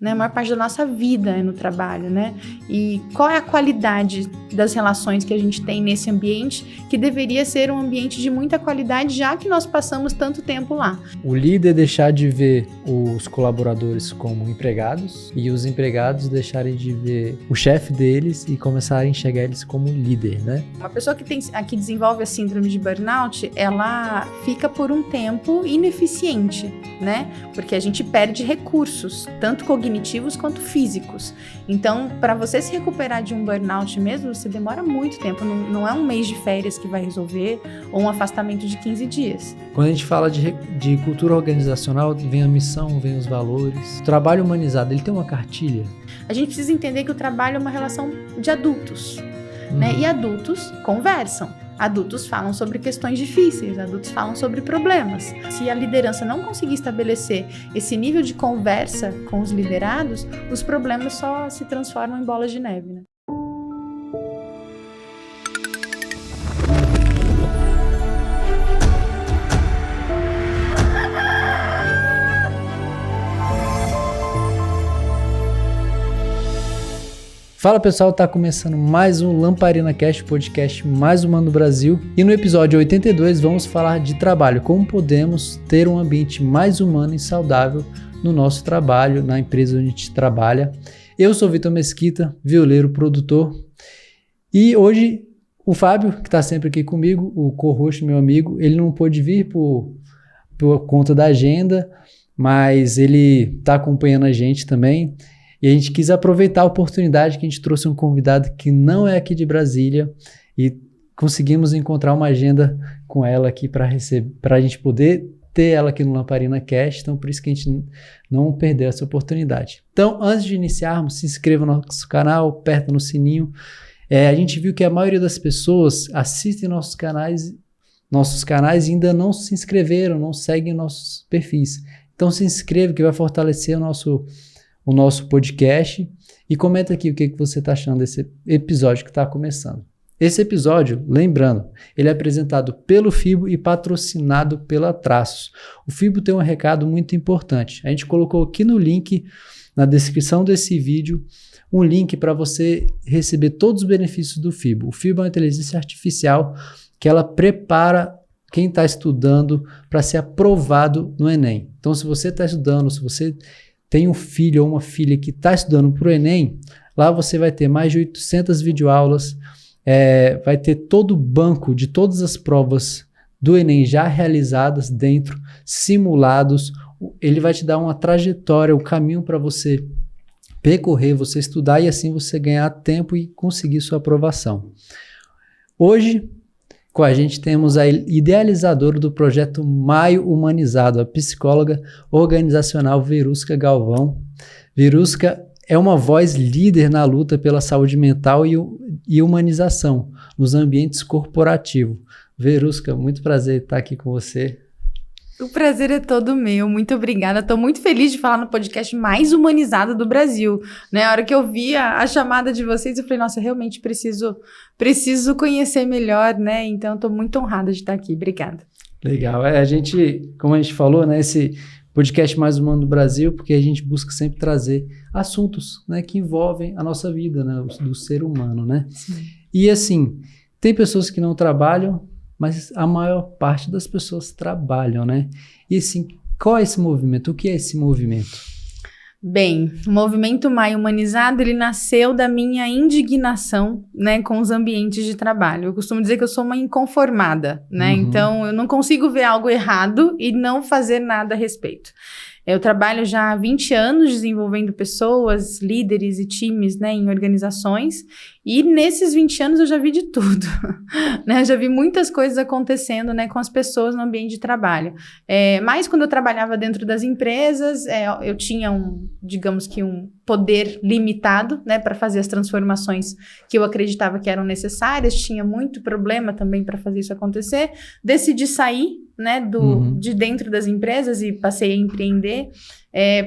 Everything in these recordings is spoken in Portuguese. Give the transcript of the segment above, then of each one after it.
né? A maior parte da nossa vida é no trabalho, né? E qual é a qualidade das relações que a gente tem nesse ambiente, que deveria ser um ambiente de muita qualidade, já que nós passamos tanto tempo lá. O líder deixar de ver os colaboradores como empregados e os empregados deixarem de ver o chefe deles e começarem a enxergar eles como líder, né? Uma pessoa que desenvolve a síndrome de burnout, ela fica por um tempo ineficiente, né? Porque a gente perde recursos, tanto cognitivos quanto físicos. Então, para você se recuperar de um burnout mesmo, você demora muito tempo. Não é um mês de férias que vai resolver ou um afastamento de 15 dias. Quando a gente fala de cultura organizacional, vem a missão, vem os valores. O trabalho humanizado, ele tem uma cartilha? A gente precisa entender que o trabalho é uma relação de adultos, né? E adultos conversam. Adultos falam sobre questões difíceis, adultos falam sobre problemas. Se a liderança não conseguir estabelecer esse nível de conversa com os liderados, os problemas só se transformam em bolas de neve, né? Fala pessoal, tá começando mais um Lamparina Cast, podcast mais humano do Brasil. E no episódio 82 vamos falar de trabalho, como podemos ter um ambiente mais humano e saudável no nosso trabalho, na empresa onde a gente trabalha. Eu sou Vitor Mesquita, violeiro, produtor. E hoje o Fábio, que está sempre aqui comigo, o co-host, meu amigo, ele não pôde vir por conta da agenda, mas ele está acompanhando a gente também. E a gente quis aproveitar a oportunidade que a gente trouxe um convidado que não é aqui de Brasília e conseguimos encontrar uma agenda com ela aqui para a gente poder ter ela aqui no Lamparina Cast, então por isso que a gente não perdeu essa oportunidade. Então, antes de iniciarmos, se inscreva no nosso canal, aperta no sininho. A gente viu que a maioria das pessoas assistem nossos canais e ainda não se inscreveram, não seguem nossos perfis. Então se inscreva que vai fortalecer o nosso podcast e comenta aqui o que você está achando desse episódio que está começando. Esse episódio, lembrando, ele é apresentado pelo FIBO e patrocinado pela Traços. O FIBO tem um recado muito importante. A gente colocou aqui no link, na descrição desse vídeo, um link para você receber todos os benefícios do FIBO. O FIBO é uma inteligência artificial que ela prepara quem está estudando para ser aprovado no Enem. Então, se você está estudando, se você tem um filho ou uma filha que está estudando para o Enem, lá você vai ter mais de 800 videoaulas, vai ter todo o banco de todas as provas do Enem já realizadas dentro, simulados. Ele vai te dar uma trajetória, um caminho para você percorrer, você estudar e assim você ganhar tempo e conseguir sua aprovação. Hoje, com a gente temos a idealizadora do projeto Maio Humanizado, a psicóloga organizacional Verusca Galvão. Verusca é uma voz líder na luta pela saúde mental e humanização nos ambientes corporativos. Verusca, muito prazer estar aqui com você. O prazer é todo meu, muito obrigada. Estou muito feliz de falar no podcast mais humanizado do Brasil, né? A hora que eu vi a chamada de vocês, eu falei, nossa, realmente preciso conhecer melhor, né? Então, estou muito honrada de estar aqui. Obrigada. Legal. Como a gente falou, né? Esse podcast mais humano do Brasil, porque a gente busca sempre trazer assuntos, né, que envolvem a nossa vida, né? Do ser humano, né? Sim. E assim, tem pessoas que não trabalham, mas a maior parte das pessoas trabalham, né? E assim, qual é esse movimento? O que é esse movimento? Bem, o movimento Maio Humanizado, ele nasceu da minha indignação, né, com os ambientes de trabalho. Eu costumo dizer que eu sou uma inconformada, né? Então, eu não consigo ver algo errado e não fazer nada a respeito. Eu trabalho já há 20 anos desenvolvendo pessoas, líderes e times, né, em organizações, e nesses 20 anos eu já vi de tudo, né? Eu já vi muitas coisas acontecendo, né, com as pessoas no ambiente de trabalho. Mas quando eu trabalhava dentro das empresas, eu tinha digamos que um poder limitado, né, para fazer as transformações que eu acreditava que eram necessárias, tinha muito problema também para fazer isso acontecer. Decidi sair, né, de dentro das empresas e passei a empreender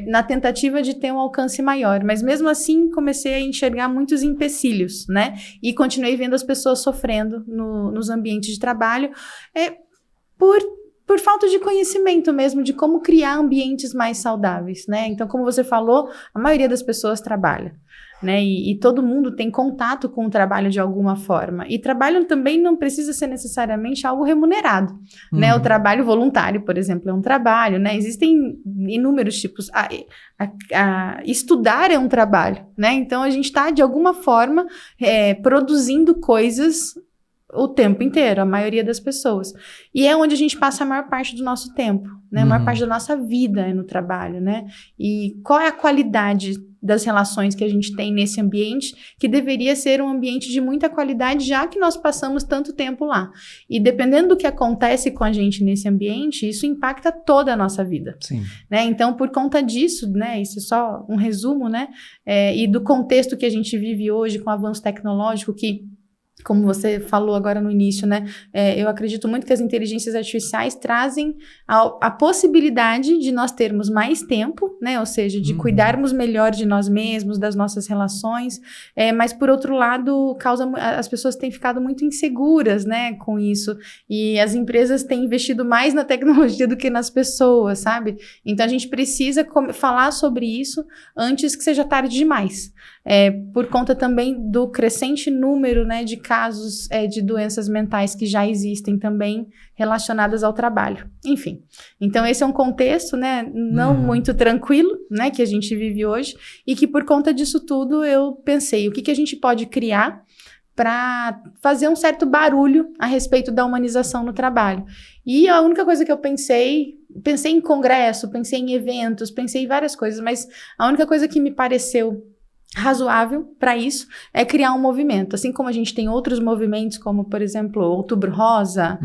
na tentativa de ter um alcance maior, mas mesmo assim comecei a enxergar muitos empecilhos, né, e continuei vendo as pessoas sofrendo nos ambientes de trabalho por por falta de conhecimento mesmo de como criar ambientes mais saudáveis, né? Então, como você falou, a maioria das pessoas trabalha, né? E todo mundo tem contato com o trabalho de alguma forma. E trabalho também não precisa ser necessariamente algo remunerado, né? O trabalho voluntário, por exemplo, é um trabalho, né? Existem inúmeros tipos. Estudar é um trabalho, né? Então, a gente está, de alguma forma, produzindo coisas o tempo inteiro, a maioria das pessoas. E é onde a gente passa a maior parte do nosso tempo, né? A maior parte da nossa vida é no trabalho, né? E qual é a qualidade das relações que a gente tem nesse ambiente, que deveria ser um ambiente de muita qualidade, já que nós passamos tanto tempo lá. E dependendo do que acontece com a gente nesse ambiente, isso impacta toda a nossa vida. Sim. Né? Então, por conta disso, né, isso é só um resumo, né? E do contexto que a gente vive hoje, com o avanço tecnológico, que, como você falou agora no início, né? Eu acredito muito que as inteligências artificiais trazem a possibilidade de nós termos mais tempo, né? Ou seja, de cuidarmos melhor de nós mesmos, das nossas relações, mas por outro lado, as pessoas têm ficado muito inseguras, né? Com isso, e as empresas têm investido mais na tecnologia do que nas pessoas, sabe? Então a gente precisa falar sobre isso antes que seja tarde demais. Por conta também do crescente número, né, de casos de doenças mentais que já existem também relacionadas ao trabalho. Enfim, então esse é um contexto, né, não muito tranquilo, né, que a gente vive hoje, e que por conta disso tudo eu pensei, o que a gente pode criar para fazer um certo barulho a respeito da humanização no trabalho. E a única coisa que eu pensei em congresso, pensei em eventos, pensei em várias coisas, mas a única coisa que me pareceu razoável para isso é criar um movimento, assim como a gente tem outros movimentos como, por exemplo, Outubro Rosa,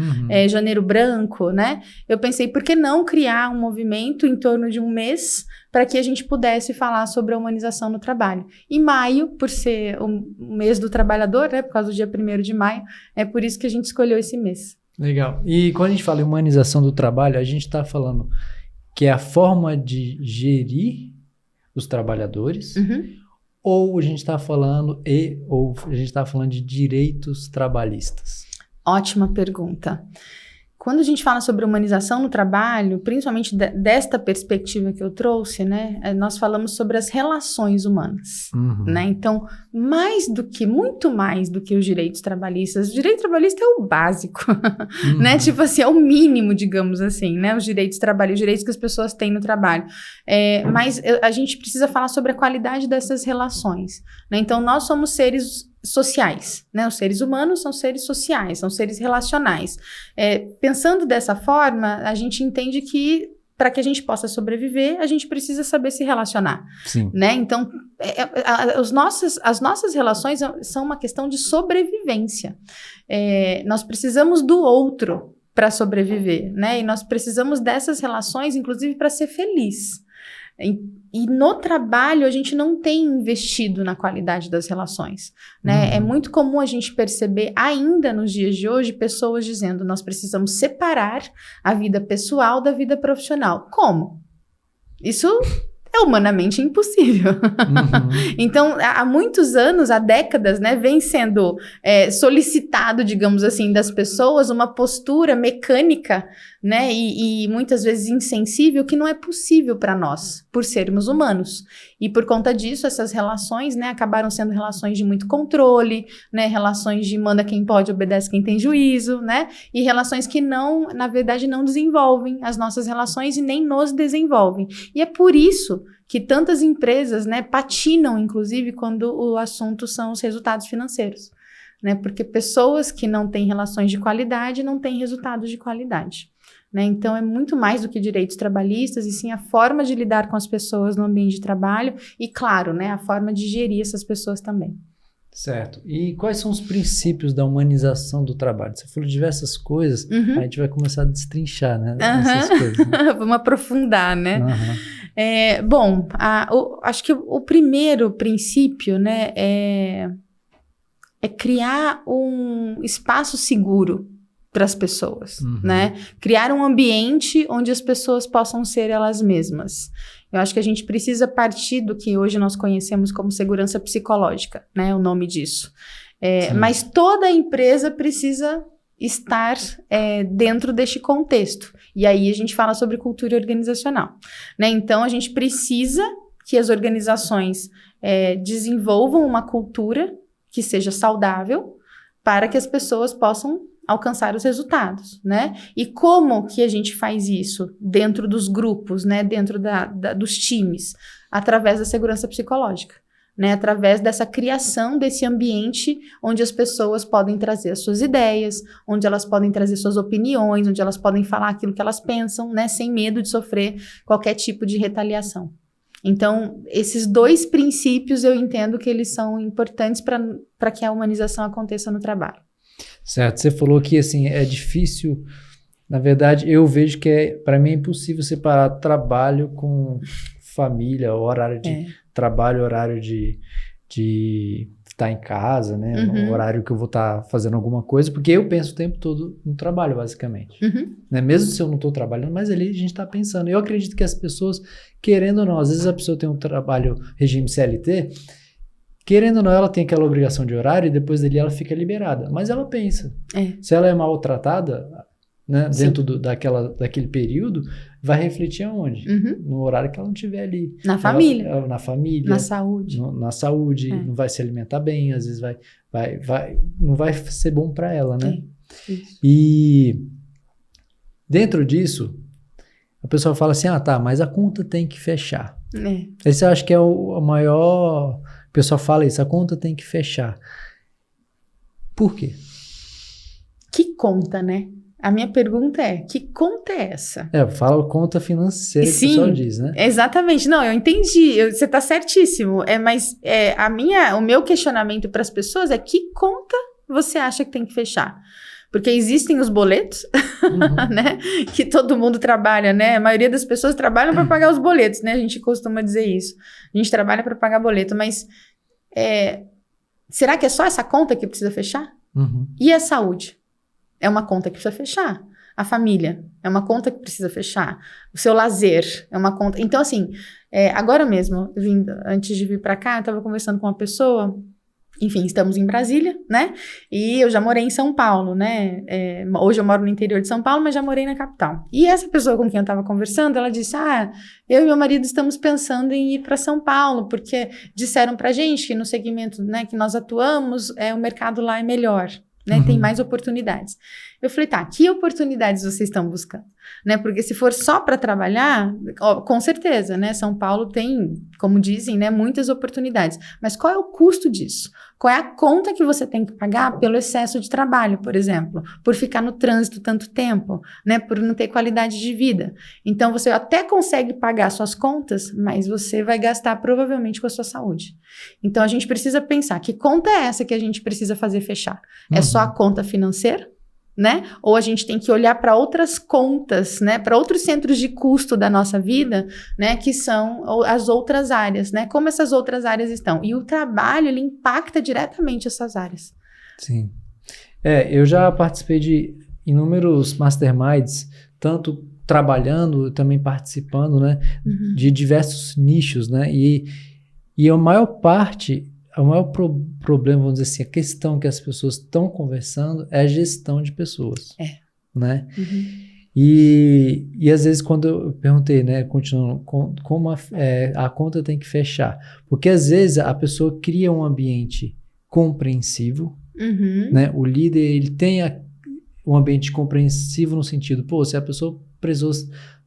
Janeiro Branco, né? Eu pensei, por que não criar um movimento em torno de um mês para que a gente pudesse falar sobre a humanização no trabalho. E maio, por ser o mês do trabalhador, né, por causa do dia 1º de maio, é por isso que a gente escolheu esse mês. Legal. E quando a gente fala em humanização do trabalho, a gente está falando que é a forma de gerir os trabalhadores, ou a gente está falando de direitos trabalhistas? Ótima pergunta. Quando a gente fala sobre humanização no trabalho, principalmente desta perspectiva que eu trouxe, né, nós falamos sobre as relações humanas, né? Então, muito mais do que os direitos trabalhistas. O direito trabalhista é o básico, né? Tipo assim, é o mínimo, digamos assim, né? Os direitos trabalhistas, os direitos que as pessoas têm no trabalho. Mas a gente precisa falar sobre a qualidade dessas relações, né? Então, nós somos seres sociais, né? Os seres humanos são seres sociais, são seres relacionais. Pensando dessa forma, a gente entende que para que a gente possa sobreviver, a gente precisa saber se relacionar. Sim. Né? Então, as nossas relações são uma questão de sobrevivência. Nós precisamos do outro para sobreviver, né? E nós precisamos dessas relações, inclusive, para ser feliz. E no trabalho a gente não tem investido na qualidade das relações, né? É muito comum a gente perceber ainda nos dias de hoje pessoas dizendo nós precisamos separar a vida pessoal da vida profissional. Como? Isso é humanamente impossível. Então, há muitos anos, há décadas, né, vem sendo solicitado, digamos assim, das pessoas uma postura mecânica, né, e muitas vezes insensível, que não é possível para nós, por sermos humanos. E por conta disso, essas relações, né, acabaram sendo relações de muito controle, né, relações de manda quem pode, obedece quem tem juízo, né, e relações que não, na verdade, não desenvolvem as nossas relações e nem nos desenvolvem. E é por isso que tantas empresas, né, patinam, inclusive, quando o assunto são os resultados financeiros, né, porque pessoas que não têm relações de qualidade não têm resultados de qualidade. Né? Então, é muito mais do que direitos trabalhistas, e sim a forma de lidar com as pessoas no ambiente de trabalho e, claro, né, a forma de gerir essas pessoas também. Certo. E quais são os princípios da humanização do trabalho? Você falou diversas coisas, a gente vai começar a destrinchar, né, essas coisas. Né? Vamos aprofundar, né? Bom, acho que o primeiro princípio, né, é criar um espaço seguro para as pessoas, né? Criar um ambiente onde as pessoas possam ser elas mesmas. Eu acho que a gente precisa partir do que hoje nós conhecemos como segurança psicológica, né? O nome disso. Mas toda empresa precisa estar dentro deste contexto. E aí a gente fala sobre cultura organizacional, né? Então, a gente precisa que as organizações desenvolvam uma cultura que seja saudável para que as pessoas possam alcançar os resultados, né? E como que a gente faz isso dentro dos grupos, né? Dentro dos times? Através da segurança psicológica, né? Através dessa criação desse ambiente onde as pessoas podem trazer as suas ideias, onde elas podem trazer suas opiniões, onde elas podem falar aquilo que elas pensam, né? Sem medo de sofrer qualquer tipo de retaliação. Então, esses 2 princípios eu entendo que eles são importantes para que a humanização aconteça no trabalho. Certo, você falou que assim, é difícil, na verdade eu vejo que para mim é impossível separar trabalho com família, horário de trabalho, horário de estar em casa, né? O horário que eu vou estar fazendo alguma coisa, porque eu penso o tempo todo no trabalho, basicamente. Né? Mesmo se eu não estou trabalhando, mas ali a gente está pensando. Eu acredito que as pessoas, querendo ou não, às vezes a pessoa tem um trabalho regime CLT, querendo ou não, ela tem aquela obrigação de horário e depois dali ela fica liberada. Mas ela pensa. Se ela é maltratada, né, dentro daquele período, vai refletir aonde? No horário que ela não estiver ali. Na família. Na família. Na saúde. Na saúde. Não vai se alimentar bem, às vezes não vai ser bom para ela, né? E dentro disso, a pessoa fala assim, mas a conta tem que fechar. Esse eu acho que é o maior... O pessoal fala isso, a conta tem que fechar. Por quê? Que conta, né? A minha pergunta é, que conta é essa? Fala conta financeira, que o pessoal diz, né? Exatamente. Não, eu entendi. Você está certíssimo. Mas o meu questionamento para as pessoas é que conta você acha que tem que fechar? Porque existem os boletos, né? Que todo mundo trabalha, né? A maioria das pessoas trabalham para pagar os boletos, né? A gente costuma dizer isso. A gente trabalha para pagar boleto, mas será que é só essa conta que precisa fechar? E a saúde? É uma conta que precisa fechar. A família é uma conta que precisa fechar. O seu lazer é uma conta... Então, assim, agora mesmo, antes de vir para cá, eu estava conversando com uma pessoa... Enfim, estamos em Brasília, né? E eu já morei em São Paulo, né? Hoje eu moro no interior de São Paulo, mas já morei na capital. E essa pessoa com quem eu estava conversando, ela disse, eu e meu marido estamos pensando em ir para São Paulo, porque disseram pra gente que no segmento, né, que nós atuamos, o mercado lá é melhor, né? Tem mais oportunidades. Eu falei, que oportunidades vocês estão buscando? Né? Porque se for só para trabalhar, com certeza, né? São Paulo tem, como dizem, né, muitas oportunidades. Mas qual é o custo disso? Qual é a conta que você tem que pagar pelo excesso de trabalho, por exemplo? Por ficar no trânsito tanto tempo, né? Por não ter qualidade de vida. Então, você até consegue pagar suas contas, mas você vai gastar provavelmente com a sua saúde. Então, a gente precisa pensar, que conta é essa que a gente precisa fazer fechar? É só a conta financeira? Né? Ou a gente tem que olhar para outras contas, né? Para outros centros de custo da nossa vida, né? Que são as outras áreas, né? Como essas outras áreas estão. E o trabalho, ele impacta diretamente essas áreas. Sim. Eu já participei de inúmeros masterminds, tanto trabalhando, também participando, né? De diversos nichos, né? E a maior parte... O maior problema, vamos dizer assim, a questão que as pessoas estão conversando é a gestão de pessoas. Né? E às vezes quando eu perguntei, né, continuando, como a conta tem que fechar. Porque às vezes a pessoa cria um ambiente compreensivo, né? O líder, ele tem um ambiente compreensivo no sentido, se a pessoa precisou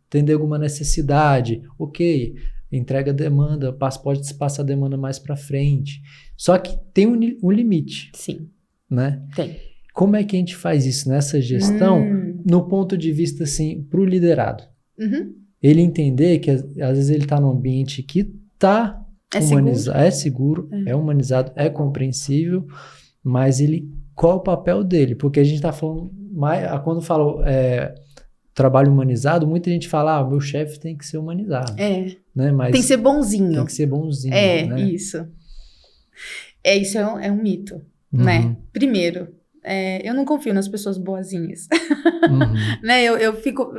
atender alguma necessidade, ok, entrega a demanda, pode passar a demanda mais para frente. Só que tem um limite. Sim. Né? Tem. Como é que a gente faz isso nessa gestão, no ponto de vista, assim, para o liderado? Ele entender que, às vezes, ele está num ambiente que está humanizado, é seguro, é humanizado, é compreensível, mas qual o papel dele? Porque a gente está falando, quando fala... trabalho humanizado, muita gente fala, meu chefe tem que ser humanizado. Né? Mas tem que ser bonzinho. Tem que ser bonzinho, né? Isso. Isso é um mito, né? Primeiro, eu não confio nas pessoas boazinhas. Né? Eu fico...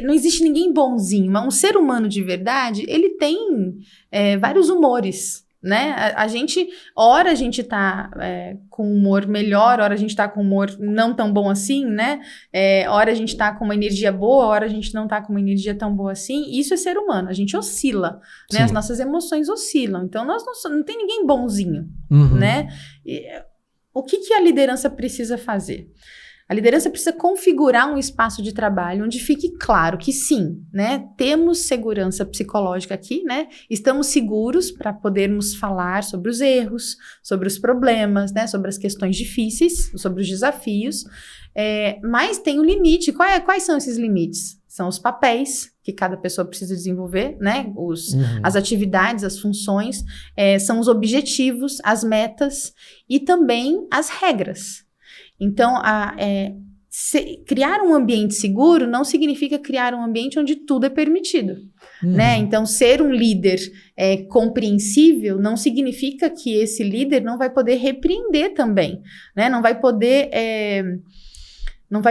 não existe ninguém bonzinho, mas um ser humano de verdade, ele tem vários humores. né? Hora a gente tá com humor melhor, hora a gente tá com humor não tão bom assim, né? Hora a gente tá com uma energia boa, hora a gente não tá com uma energia tão boa assim. Isso é ser humano, a gente oscila, né? As nossas emoções oscilam. Então, não tem ninguém bonzinho, né? O que a liderança precisa fazer? A liderança precisa configurar um espaço de trabalho onde fique claro que sim, né, temos segurança psicológica aqui, né, estamos seguros para podermos falar sobre os erros, sobre os problemas, né, sobre as questões difíceis, sobre os desafios, mas tem um limite. Quais são esses limites? São os papéis que cada pessoa precisa desenvolver, né, as atividades, as funções, são os objetivos, as metas e também as regras. Então, criar um ambiente seguro não significa criar um ambiente onde tudo é permitido, né? Então, ser um líder compreensível não significa que esse líder não vai poder repreender também, né? Não vai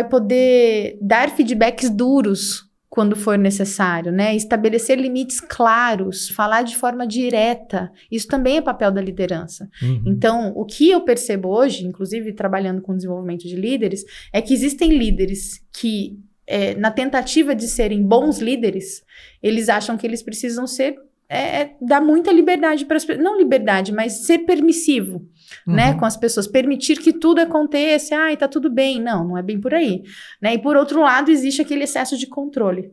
poder dar feedbacks duros quando for necessário, né? Estabelecer limites claros, falar de forma direta, isso também é papel da liderança. Então, o que eu percebo hoje, inclusive trabalhando com desenvolvimento de líderes, é que existem líderes que, na tentativa de serem bons líderes, eles acham que eles precisam dar muita liberdade para as pessoas, não liberdade, mas ser permissivo, né, com as pessoas, permitir que tudo aconteça, tá tudo bem, não é bem por aí, né, e por outro lado existe aquele excesso de controle.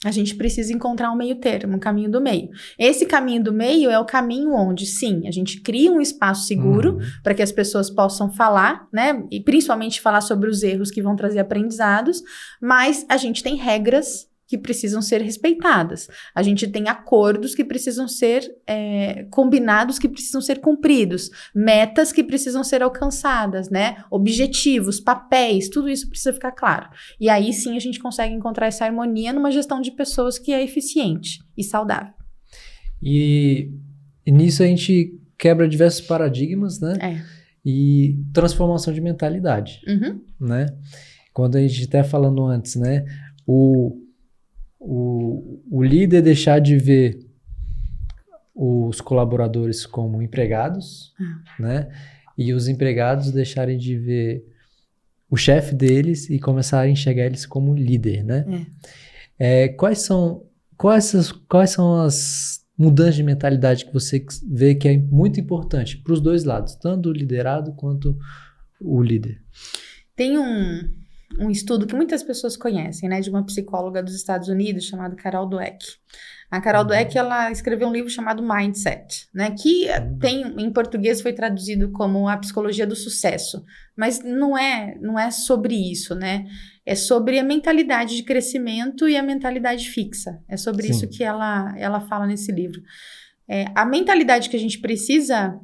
A gente precisa encontrar um meio termo, um caminho do meio. Esse caminho do meio é o caminho onde, sim, a gente cria um espaço seguro para que as pessoas possam falar, né, e principalmente falar sobre os erros que vão trazer aprendizados, mas a gente tem regras que precisam ser respeitadas. A gente tem acordos que precisam ser combinados, que precisam ser cumpridos, metas que precisam ser alcançadas, né? Objetivos, papéis, tudo isso precisa ficar claro. E aí sim a gente consegue encontrar essa harmonia numa gestão de pessoas que é eficiente e saudável. E nisso a gente quebra diversos paradigmas, né? E transformação de mentalidade, né? Quando a gente até falando antes, né? O líder deixar de ver os colaboradores como empregados, né? E os empregados deixarem de ver o chefe deles e começarem a enxergar eles como líder, né? Quais são as mudanças de mentalidade que você vê que é muito importante para os dois lados, tanto o liderado quanto o líder? Tem um estudo que muitas pessoas conhecem, né, de uma psicóloga dos Estados Unidos chamada Carol Dweck. A Carol Dweck, ela escreveu um livro chamado Mindset, né, que em português foi traduzido como A Psicologia do Sucesso, mas não é sobre isso, né, é sobre a mentalidade de crescimento e a mentalidade fixa, é sobre isso que ela fala nesse livro. A mentalidade que a gente precisa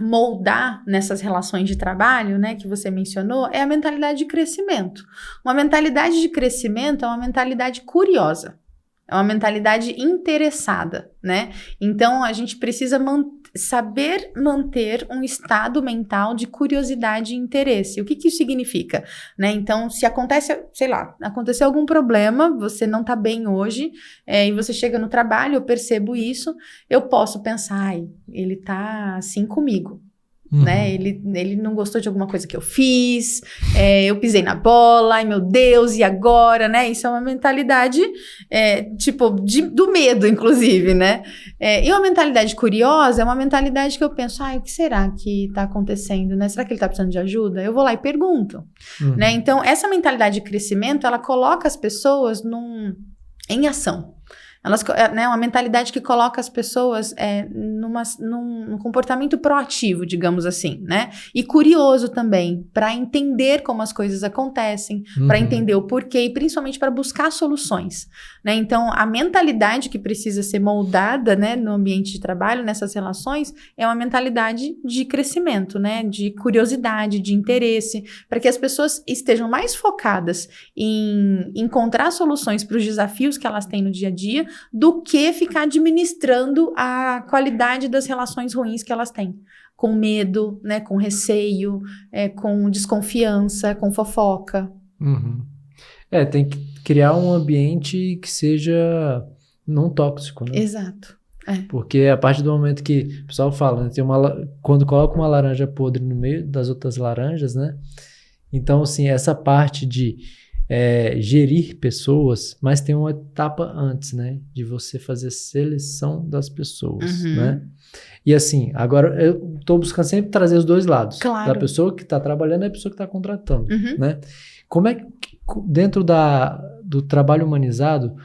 moldar nessas relações de trabalho, né, que você mencionou, é a mentalidade de crescimento. Uma mentalidade de crescimento é uma mentalidade curiosa, é uma mentalidade interessada, né? Então, a gente precisa saber manter um estado mental de curiosidade e interesse. O que isso significa? Né? Então, se aconteceu algum problema, você não tá bem hoje, e você chega no trabalho, eu percebo isso, eu posso pensar, ele tá assim comigo. Né? Ele não gostou de alguma coisa que eu fiz, eu pisei na bola, ai meu Deus, e agora, né? Isso é uma mentalidade, do medo, inclusive, né? E uma mentalidade curiosa é uma mentalidade que eu penso, o que será que tá acontecendo, né? Será que ele tá precisando de ajuda? Eu vou lá e pergunto, né? Então, essa mentalidade de crescimento, ela coloca as pessoas em ação. Uma mentalidade que coloca as pessoas num comportamento proativo, digamos assim, né? E curioso também, para entender como as coisas acontecem, para entender o porquê e principalmente para buscar soluções, né? Então, a mentalidade que precisa ser moldada, né, no ambiente de trabalho, nessas relações, é uma mentalidade de crescimento, né? De curiosidade, de interesse, para que as pessoas estejam mais focadas em encontrar soluções para os desafios que elas têm no dia a dia, do que ficar administrando a qualidade das relações ruins que elas têm. Com medo, né, com receio, com desconfiança, com fofoca. Tem que criar um ambiente que seja não tóxico, né? Exato. Porque a partir do momento que o pessoal fala, né, quando coloca uma laranja podre no meio das outras laranjas, né? Então, assim, essa parte de gerir pessoas, mas tem uma etapa antes, né? De você fazer a seleção das pessoas, né? E assim, agora eu estou buscando sempre trazer os dois lados. Claro. Da pessoa que está trabalhando e a pessoa que está contratando, né? Como é que, dentro do trabalho humanizado,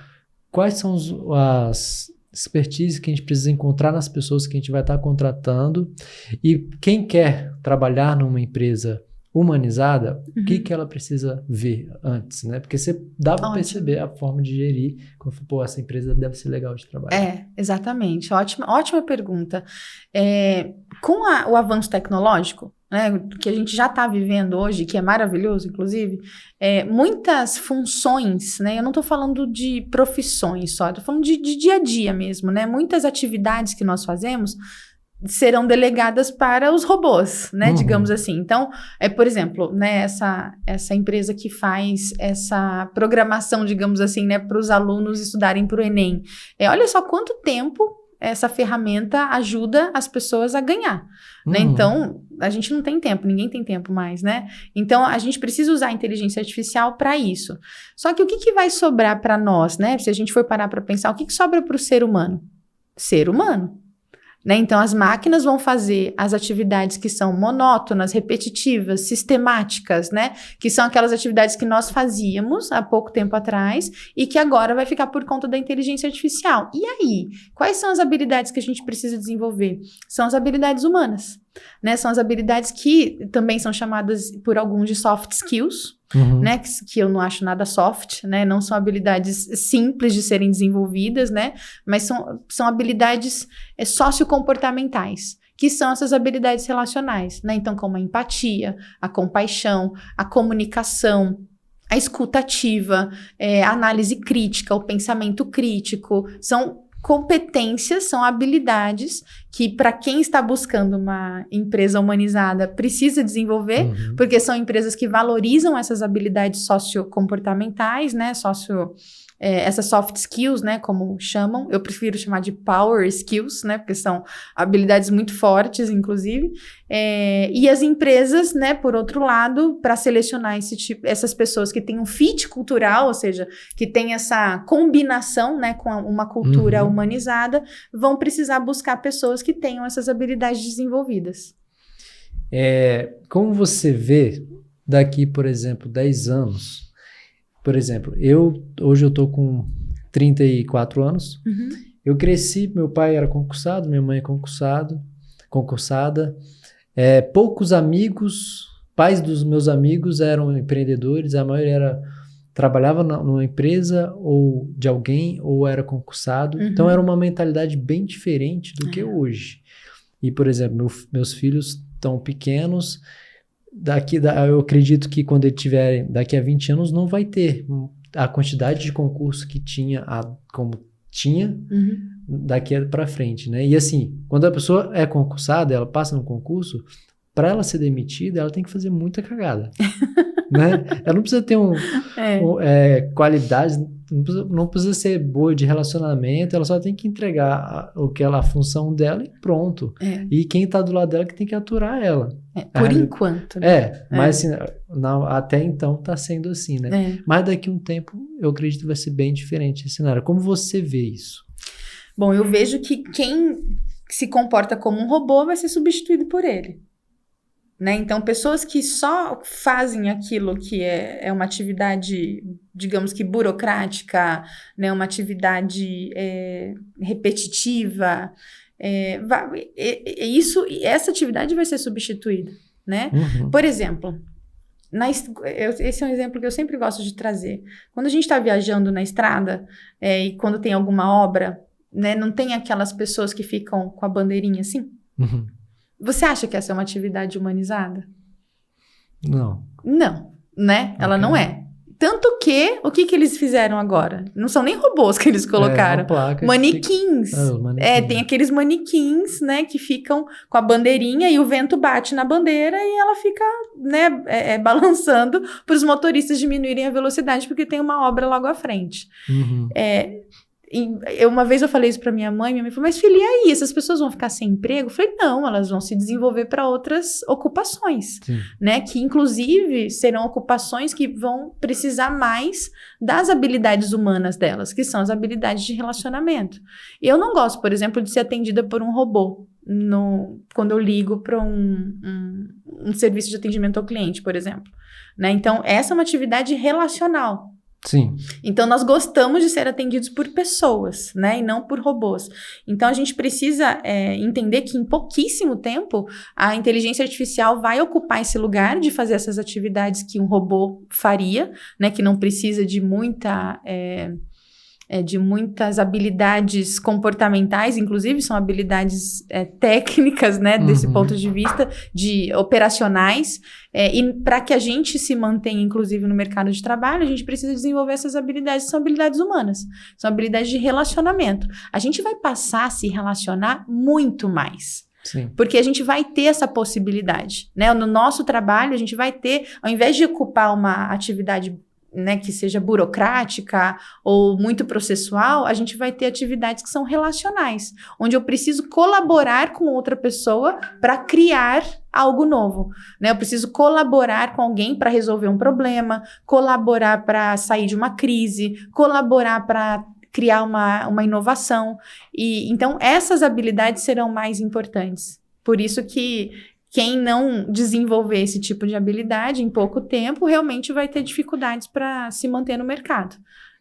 quais são as expertise que a gente precisa encontrar nas pessoas que a gente vai estar contratando? E quem quer trabalhar numa empresa humanizada, o que ela precisa ver antes, né? Porque você dá para perceber a forma de gerir, quando pô, essa empresa deve ser legal de trabalhar. Exatamente. Ótima pergunta. Com o avanço tecnológico, né, que a gente já está vivendo hoje, que é maravilhoso, inclusive, muitas funções, né? Eu não estou falando de profissões só, estou falando de dia a dia mesmo, né? Muitas atividades que nós fazemos serão delegadas para os robôs, né, digamos assim. Então, por exemplo, né, essa empresa que faz essa programação, digamos assim, né, para os alunos estudarem para o Enem. Olha só quanto tempo essa ferramenta ajuda as pessoas a ganhar, né? Então, a gente não tem tempo, ninguém tem tempo mais, né? Então, a gente precisa usar a inteligência artificial para isso. Só que o que vai sobrar para nós, né? Se a gente for parar para pensar, o que sobra para o ser humano? Ser humano. Né? Então, as máquinas vão fazer as atividades que são monótonas, repetitivas, sistemáticas, né? Que são aquelas atividades que nós fazíamos há pouco tempo atrás e que agora vai ficar por conta da inteligência artificial. E aí, quais são as habilidades que a gente precisa desenvolver? São as habilidades humanas, né? São as habilidades que também são chamadas por alguns de soft skills, né, que eu não acho nada soft, né, não são habilidades simples de serem desenvolvidas, né, mas são habilidades sociocomportamentais, que são essas habilidades relacionais, né, então como a empatia, a compaixão, a comunicação, a escuta ativa, a análise crítica, o pensamento crítico, são competências, são habilidades que para quem está buscando uma empresa humanizada precisa desenvolver, porque são empresas que valorizam essas habilidades sociocomportamentais, né, essas soft skills, né, como chamam, eu prefiro chamar de power skills, né, porque são habilidades muito fortes, inclusive, e as empresas, né, por outro lado, para selecionar essas pessoas que têm um fit cultural, ou seja, que tem essa combinação, né, com uma cultura humanizada, vão precisar buscar pessoas que tenham essas habilidades desenvolvidas. Como você vê daqui, por exemplo, 10 anos... Por exemplo, hoje eu estou com 34 anos, eu cresci, meu pai era concursado, minha mãe é concursada, poucos amigos, pais dos meus amigos eram empreendedores, a maioria trabalhava numa empresa ou de alguém, ou era concursado, então era uma mentalidade bem diferente do que hoje. E, por exemplo, meus filhos estão pequenos, eu acredito que quando eles tiverem daqui a 20 anos não vai ter a quantidade de concurso que tinha, como tinha daqui para frente, né? E assim, quando a pessoa é concursada, ela passa no concurso, para ela ser demitida, ela tem que fazer muita cagada, né? Ela não precisa ter qualidade, não precisa ser boa de relacionamento, ela só tem que entregar a função dela e pronto. E quem está do lado dela que tem que aturar ela. Por enquanto. Né? Mas assim, até então está sendo assim, né? Mas daqui a um tempo, eu acredito que vai ser bem diferente esse cenário. Como você vê isso? Bom, eu vejo que quem se comporta como um robô vai ser substituído por ele. Né? Então, pessoas que só fazem aquilo que é uma atividade, digamos que burocrática, né? Uma atividade repetitiva, essa atividade vai ser substituída. Né? Por exemplo, esse é um exemplo que eu sempre gosto de trazer. Quando a gente está viajando na estrada e quando tem alguma obra, né? Não tem aquelas pessoas que ficam com a bandeirinha assim? Você acha que essa é uma atividade humanizada? Não. Não, né? Ela não é. Tanto que, o que eles fizeram agora? Não são nem robôs que eles colocaram. Manequins. Tem aqueles manequins, né, que ficam com a bandeirinha e o vento bate na bandeira e ela fica, né, balançando para os motoristas diminuírem a velocidade porque tem uma obra logo à frente. Uma vez eu falei isso pra minha mãe falou, mas filha, e aí, essas pessoas vão ficar sem emprego? Eu falei, não, elas vão se desenvolver para outras ocupações, né? Que inclusive serão ocupações que vão precisar mais das habilidades humanas delas, que são as habilidades de relacionamento. Eu não gosto, por exemplo, de ser atendida por um robô quando eu ligo para um serviço de atendimento ao cliente, por exemplo, né? Então, essa é uma atividade relacional. Sim. Então, nós gostamos de ser atendidos por pessoas, né? E não por robôs. Então, a gente precisa entender que em pouquíssimo tempo, a inteligência artificial vai ocupar esse lugar de fazer essas atividades que um robô faria, né? Que não precisa de muitas habilidades comportamentais, inclusive são habilidades técnicas, né, desse ponto de vista, de operacionais, e para que a gente se mantenha, inclusive, no mercado de trabalho, a gente precisa desenvolver essas habilidades, são habilidades humanas, são habilidades de relacionamento. A gente vai passar a se relacionar muito mais. Sim. Porque a gente vai ter essa possibilidade, né? No nosso trabalho, a gente vai ter, ao invés de ocupar uma atividade, né, que seja burocrática ou muito processual, a gente vai ter atividades que são relacionais, onde eu preciso colaborar com outra pessoa para criar algo novo, né? Eu preciso colaborar com alguém para resolver um problema, colaborar para sair de uma crise, colaborar para criar uma inovação. E então essas habilidades serão mais importantes. Por isso que quem não desenvolver esse tipo de habilidade em pouco tempo, realmente vai ter dificuldades para se manter no mercado,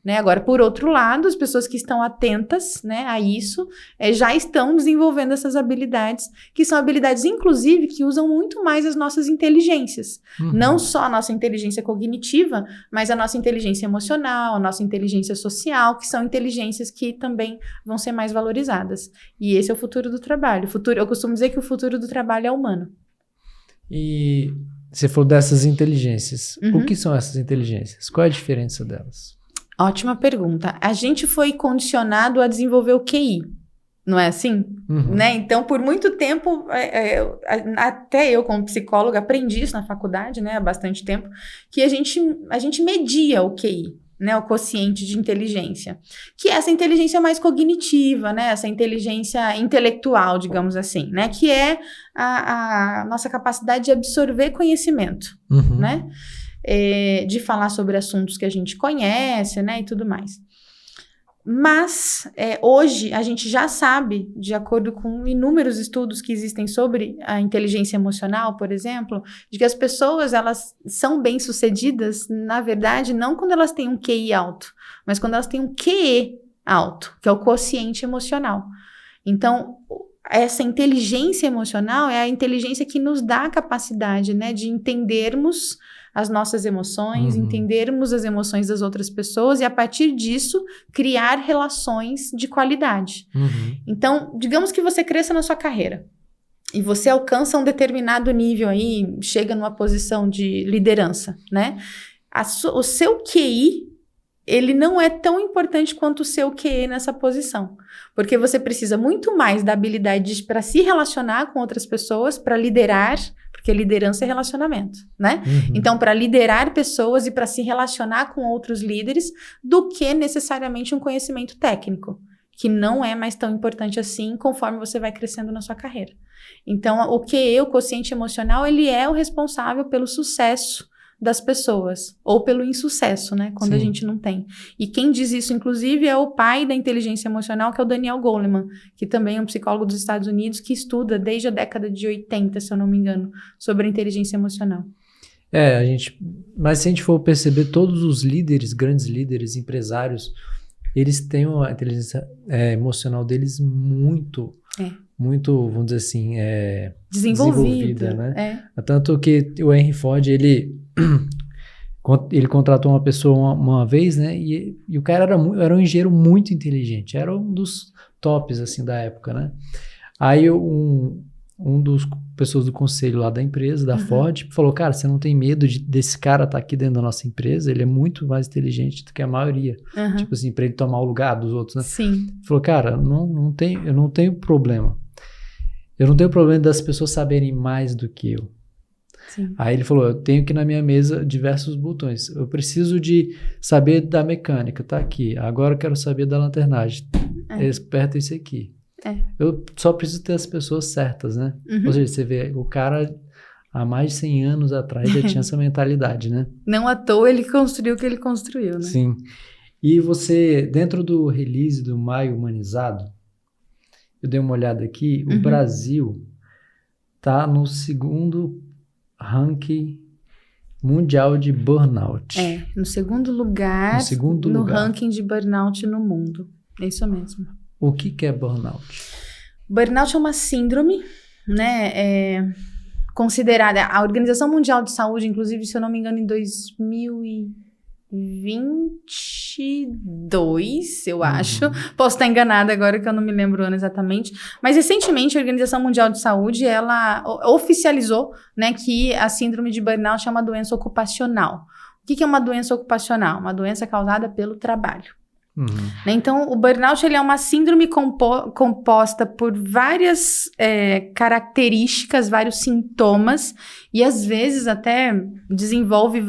né? Agora, por outro lado, as pessoas que estão atentas, né, a isso, já estão desenvolvendo essas habilidades, que são habilidades, inclusive, que usam muito mais as nossas inteligências. Não só a nossa inteligência cognitiva, mas a nossa inteligência emocional, a nossa inteligência social, que são inteligências que também vão ser mais valorizadas. E esse é o futuro do trabalho. Eu costumo dizer que o futuro do trabalho é humano. E você falou dessas inteligências. O que são essas inteligências? Qual é a diferença delas? Ótima pergunta. A gente foi condicionado a desenvolver o QI, não é assim? Né? Então, por muito tempo, até eu como psicóloga aprendi isso na faculdade, né, há bastante tempo, que a gente media o QI, né, o quociente de inteligência, que é essa inteligência mais cognitiva, né, essa inteligência intelectual, digamos assim, né, que é a nossa capacidade de absorver conhecimento, né? De falar sobre assuntos que a gente conhece, né, e tudo mais. Mas, hoje, a gente já sabe, de acordo com inúmeros estudos que existem sobre a inteligência emocional, por exemplo, de que as pessoas, elas são bem-sucedidas, na verdade, não quando elas têm um QI alto, mas quando elas têm um QE alto, que é o quociente emocional. Então, essa inteligência emocional é a inteligência que nos dá a capacidade, né, de entendermos as nossas emoções, entendermos as emoções das outras pessoas e, a partir disso, criar relações de qualidade. Então, digamos que você cresça na sua carreira e você alcança um determinado nível aí, chega numa posição de liderança, né? O seu QI, ele não é tão importante quanto o seu QE nessa posição, porque você precisa muito mais da habilidade para se relacionar com outras pessoas, para liderar, porque liderança é relacionamento, né? Então, para liderar pessoas e para se relacionar com outros líderes, do que necessariamente um conhecimento técnico, que não é mais tão importante assim conforme você vai crescendo na sua carreira. Então, o QE, o quociente emocional, ele é o responsável pelo sucesso das pessoas, ou pelo insucesso, né, quando a gente não tem. E quem diz isso, inclusive, é o pai da inteligência emocional, que é o Daniel Goleman, que também é um psicólogo dos Estados Unidos, que estuda desde a década de 80, se eu não me engano, sobre a inteligência emocional. Mas se a gente for perceber, todos os líderes, grandes líderes, empresários, eles têm a inteligência emocional deles muito, vamos dizer assim, desenvolvida, né? Tanto que o Henry Ford, ele contratou uma pessoa uma vez, né? E o cara era um engenheiro muito inteligente, era um dos tops, assim, da época, né? Aí um dos pessoas do conselho lá da empresa, da Ford, falou, cara, você não tem medo desse cara estar aqui dentro da nossa empresa? Ele é muito mais inteligente do que a maioria. Tipo assim, para ele tomar o lugar dos outros, né? Sim. Falou, cara, eu não tenho problema. Eu não tenho problema das pessoas saberem mais do que eu. Sim. Aí ele falou, eu tenho aqui na minha mesa diversos botões. Eu preciso de saber da mecânica, tá aqui. Agora eu quero saber da lanternagem. Aperta isso aqui. Eu só preciso ter as pessoas certas, né? Ou seja, você vê, o cara há mais de 100 anos atrás já tinha essa mentalidade, né? Não à toa ele construiu o que ele construiu, né? Sim. E você, dentro do release do Maio Humanizado, eu dei uma olhada aqui, o Brasil tá no segundo ranking mundial de burnout. No segundo lugar no ranking de burnout no mundo. É isso mesmo. O que é burnout? Burnout é uma síndrome, né? Considerada, a Organização Mundial de Saúde, inclusive, se eu não me engano, em 2022, eu acho. Posso estar enganada agora, que eu não me lembro o ano exatamente. Mas, recentemente, a Organização Mundial de Saúde, ela oficializou, né, que a síndrome de burnout é uma doença ocupacional. O que é uma doença ocupacional? Uma doença causada pelo trabalho. Então, o burnout ele é uma síndrome composta por várias características, vários sintomas, e às vezes até desenvolve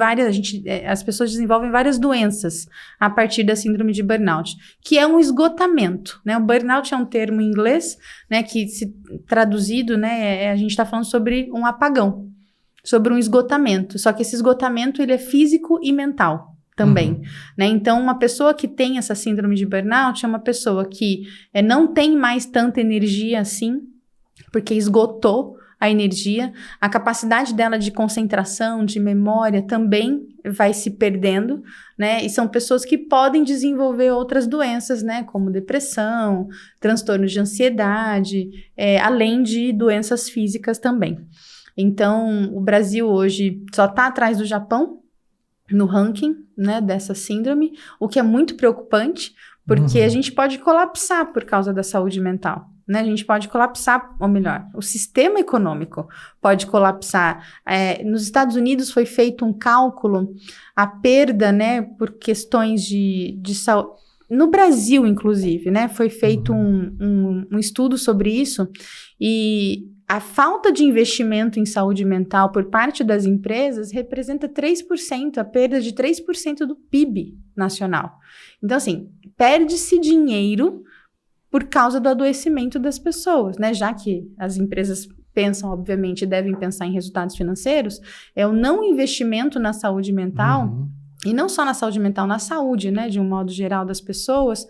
as pessoas desenvolvem várias doenças a partir da síndrome de burnout, que é um esgotamento, né? O burnout é um termo em inglês, né, que se traduzido, né, a gente está falando sobre um apagão, sobre um esgotamento, só que esse esgotamento ele é físico e mental também, né? Então, uma pessoa que tem essa síndrome de burnout é uma pessoa que não tem mais tanta energia assim, porque esgotou a energia, a capacidade dela de concentração, de memória também vai se perdendo, né? E são pessoas que podem desenvolver outras doenças, né? Como depressão, transtornos de ansiedade, além de doenças físicas também. Então, o Brasil hoje só está atrás do Japão no ranking, né, dessa síndrome, o que é muito preocupante, porque a gente pode colapsar por causa da saúde mental, né? A gente pode colapsar, ou melhor, o sistema econômico pode colapsar. Nos Estados Unidos foi feito um cálculo, a perda, né, por questões de saúde. No Brasil, inclusive, né, foi feito um estudo sobre isso, e a falta de investimento em saúde mental por parte das empresas representa 3%, a perda de 3% do PIB nacional. Então, assim, perde-se dinheiro por causa do adoecimento das pessoas, né? Já que as empresas pensam, obviamente, devem pensar em resultados financeiros, o não investimento na saúde mental, e não só na saúde mental, na saúde, né, de um modo geral das pessoas,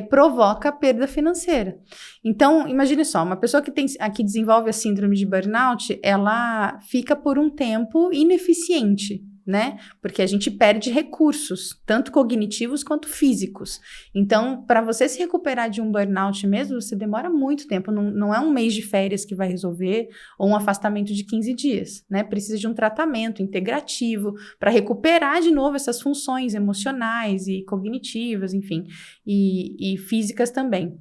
provoca perda financeira. Então, imagine só, uma pessoa que desenvolve a síndrome de burnout, ela fica por um tempo ineficiente, né? Porque a gente perde recursos, tanto cognitivos quanto físicos. Então, para você se recuperar de um burnout mesmo, você demora muito tempo. Não é um mês de férias que vai resolver, ou um afastamento de 15 dias, né? Precisa de um tratamento integrativo para recuperar de novo essas funções emocionais e cognitivas, enfim, e físicas também.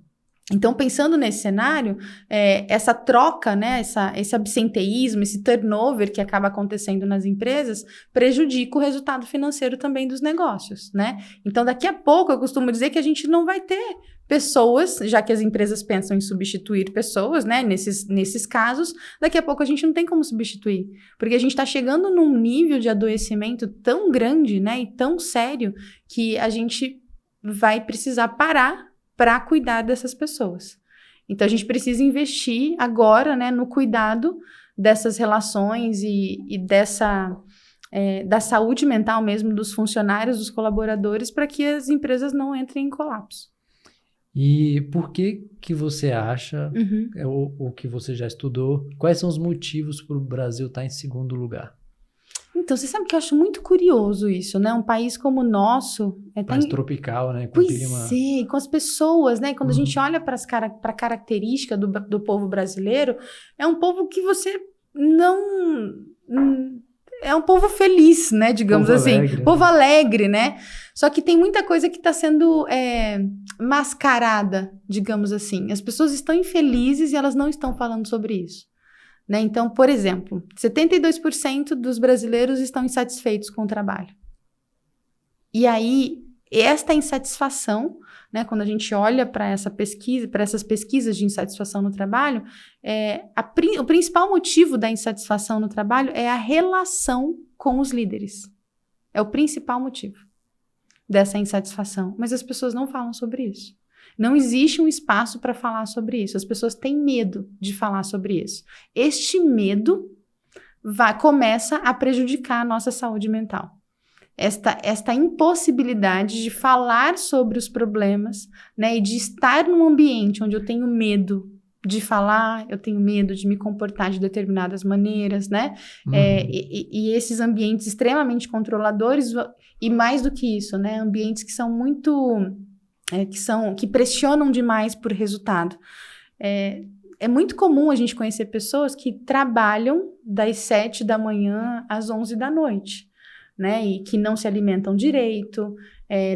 Então, pensando nesse cenário, essa troca, né, esse absenteísmo, esse turnover que acaba acontecendo nas empresas, prejudica o resultado financeiro também dos negócios, né? Então, daqui a pouco, eu costumo dizer que a gente não vai ter pessoas, já que as empresas pensam em substituir pessoas, né, nesses casos, daqui a pouco a gente não tem como substituir, porque a gente está chegando num nível de adoecimento tão grande, né, e tão sério, que a gente vai precisar parar para cuidar dessas pessoas. Então, a gente precisa investir agora, né, no cuidado dessas relações e da saúde mental mesmo dos funcionários, dos colaboradores, para que as empresas não entrem em colapso. E por que você acha, ou que você já estudou, quais são os motivos para o Brasil estar em segundo lugar? Então, você sabe que eu acho muito curioso isso, né? Um país como o nosso... mais tropical, né? Com com as pessoas, né? Quando a gente olha para a característica do povo brasileiro, é um povo que você não... É um povo feliz, né? Digamos povo assim. Alegre, povo alegre, né? Só que tem muita coisa que está sendo mascarada, digamos assim. As pessoas estão infelizes e elas não estão falando sobre isso. Né? Então, por exemplo, 72% dos brasileiros estão insatisfeitos com o trabalho. E aí, esta insatisfação, né, quando a gente olha para essa pesquisa, para essas pesquisas de insatisfação no trabalho, o principal motivo da insatisfação no trabalho é a relação com os líderes. É o principal motivo dessa insatisfação. Mas as pessoas não falam sobre isso. Não existe um espaço para falar sobre isso. As pessoas têm medo de falar sobre isso. Este medo começa a prejudicar a nossa saúde mental. Esta impossibilidade de falar sobre os problemas, né, e de estar num ambiente onde eu tenho medo de falar, eu tenho medo de me comportar de determinadas maneiras, né? E esses ambientes extremamente controladores, e mais do que isso, né? Ambientes que são muito... que pressionam demais por resultado. É muito comum a gente conhecer pessoas que trabalham das 7 da manhã às 11 da noite, né? E que não se alimentam direito,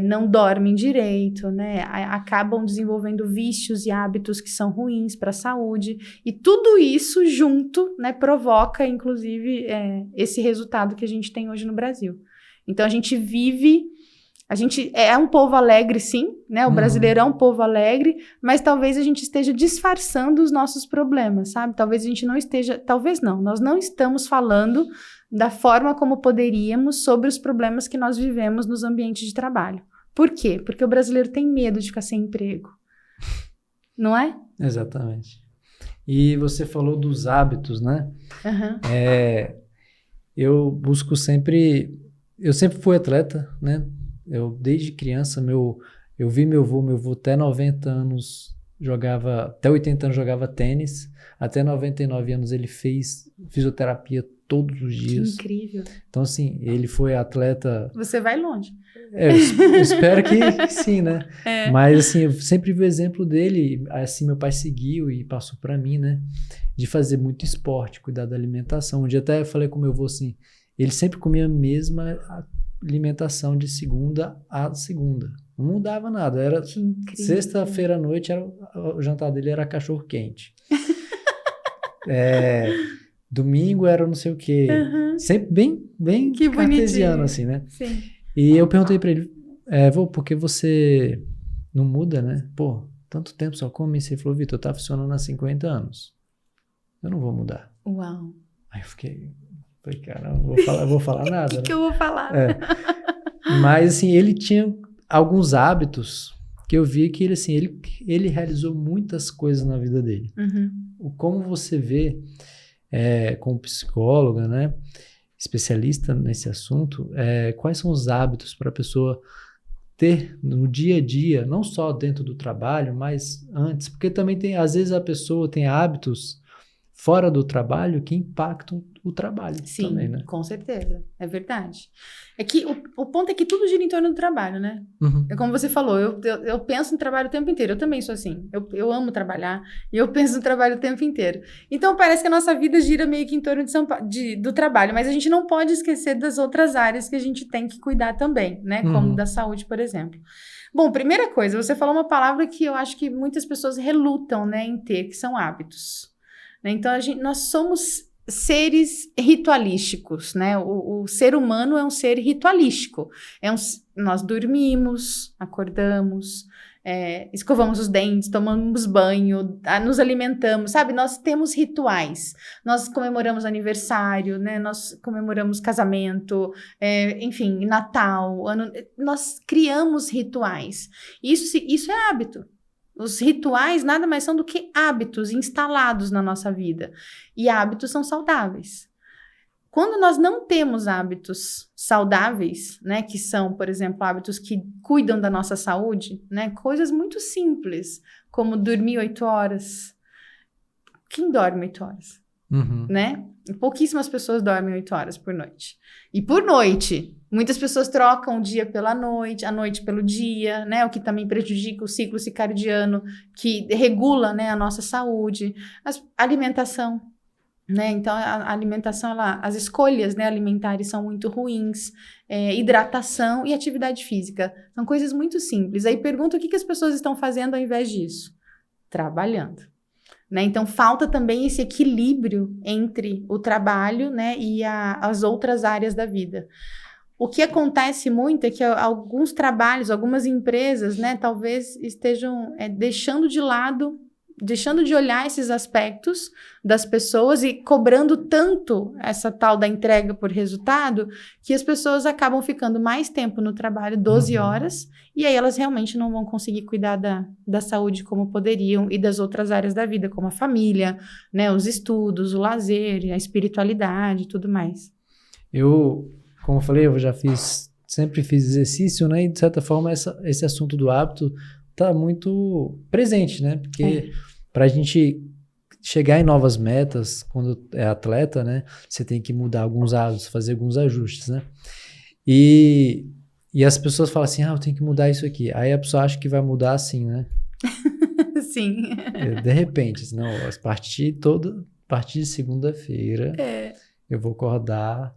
não dormem direito, né? Acabam desenvolvendo vícios e hábitos que são ruins para a saúde. E tudo isso junto, né, provoca, inclusive, esse resultado que a gente tem hoje no Brasil. Então, a gente é um povo alegre, sim, né? O brasileiro é um povo alegre, mas talvez a gente esteja disfarçando os nossos problemas, sabe? Talvez a gente não esteja... Talvez não. Nós não estamos falando da forma como poderíamos sobre os problemas que nós vivemos nos ambientes de trabalho. Por quê? Porque o brasileiro tem medo de ficar sem emprego. Não é? Exatamente. E você falou dos hábitos, né? Eu busco sempre... Eu sempre fui atleta, né? Eu, desde criança, eu vi meu avô até 90 anos até 80 anos jogava tênis, até 99 anos ele fez fisioterapia todos os dias. Que incrível. Então, assim, ele foi atleta... Você vai longe. Eu espero que sim, né? Mas, assim, eu sempre vi o exemplo dele, assim, meu pai seguiu e passou para mim, né? De fazer muito esporte, cuidar da alimentação. Um dia até eu falei com meu avô, assim, ele sempre comia a mesma alimentação de segunda a segunda. Não mudava nada. Era sexta-feira à noite, o jantar dele era cachorro quente. Domingo era não sei o quê. Sempre bem que cartesiano, bonitinho. assim, né? Sim. E eu perguntei pra ele, vô, por que você não muda, né? Pô, tanto tempo só come isso. Ele falou, Vitor, tá funcionando há 50 anos. Eu não vou mudar. Uau. Aí eu falei, cara, não vou falar nada. O que eu vou falar? Mas, assim, ele tinha alguns hábitos que eu vi que ele realizou muitas coisas na vida dele. Como você vê, como psicóloga, né, especialista nesse assunto, quais são os hábitos para a pessoa ter no dia a dia, não só dentro do trabalho, mas antes, porque também às vezes a pessoa tem hábitos fora do trabalho que impactam o trabalho. Sim, também, né? Com certeza, é verdade. É que o ponto é que tudo gira em torno do trabalho, né? É como você falou, eu penso no trabalho o tempo inteiro, eu também sou assim, eu amo trabalhar e eu penso no trabalho o tempo inteiro. Então parece que a nossa vida gira meio que em torno do trabalho, mas a gente não pode esquecer das outras áreas que a gente tem que cuidar também, né? Como da saúde, por exemplo. Bom, primeira coisa, você falou uma palavra que eu acho que muitas pessoas relutam, né, em ter, que são hábitos. Então, nós somos seres ritualísticos, né? O ser humano é um ser ritualístico. Nós dormimos, acordamos, escovamos os dentes, tomamos banho, nos alimentamos, sabe? Nós temos rituais. Nós comemoramos aniversário, né? Nós comemoramos casamento, enfim, Natal. Nós criamos rituais. Isso é hábito. Os rituais nada mais são do que hábitos instalados na nossa vida. E hábitos são saudáveis. Quando nós não temos hábitos saudáveis, né, que são, por exemplo, hábitos que cuidam da nossa saúde, né, coisas muito simples, como dormir 8 horas. Quem dorme 8 horas? Né? Pouquíssimas pessoas dormem 8 horas por noite. E por noite, muitas pessoas trocam o dia pela noite, a noite pelo dia, né? O que também prejudica o ciclo circadiano, que regula, né, a nossa saúde. A alimentação, né? Então, a alimentação, as escolhas, né, alimentares são muito ruins. Hidratação e atividade física. São coisas muito simples. Aí pergunta o que as pessoas estão fazendo ao invés disso? Trabalhando. Né? Então, falta também esse equilíbrio entre o trabalho, né, e as outras áreas da vida. O que acontece muito é que alguns trabalhos, algumas empresas, né, talvez estejam deixando de lado, deixando de olhar esses aspectos das pessoas e cobrando tanto essa tal da entrega por resultado, que as pessoas acabam ficando mais tempo no trabalho, 12 horas, e aí elas realmente não vão conseguir cuidar da saúde como poderiam e das outras áreas da vida, como a família, né, os estudos, o lazer, a espiritualidade e tudo mais. Como eu falei, sempre fiz exercício, né? E de certa forma esse assunto do hábito tá muito presente, né? Porque para a gente chegar em novas metas, quando é atleta, né? Você tem que mudar alguns hábitos, fazer alguns ajustes, né? E as pessoas falam assim, eu tenho que mudar isso aqui. Aí a pessoa acha que vai mudar assim, né? Sim. De repente, não, a partir de segunda-feira, eu vou acordar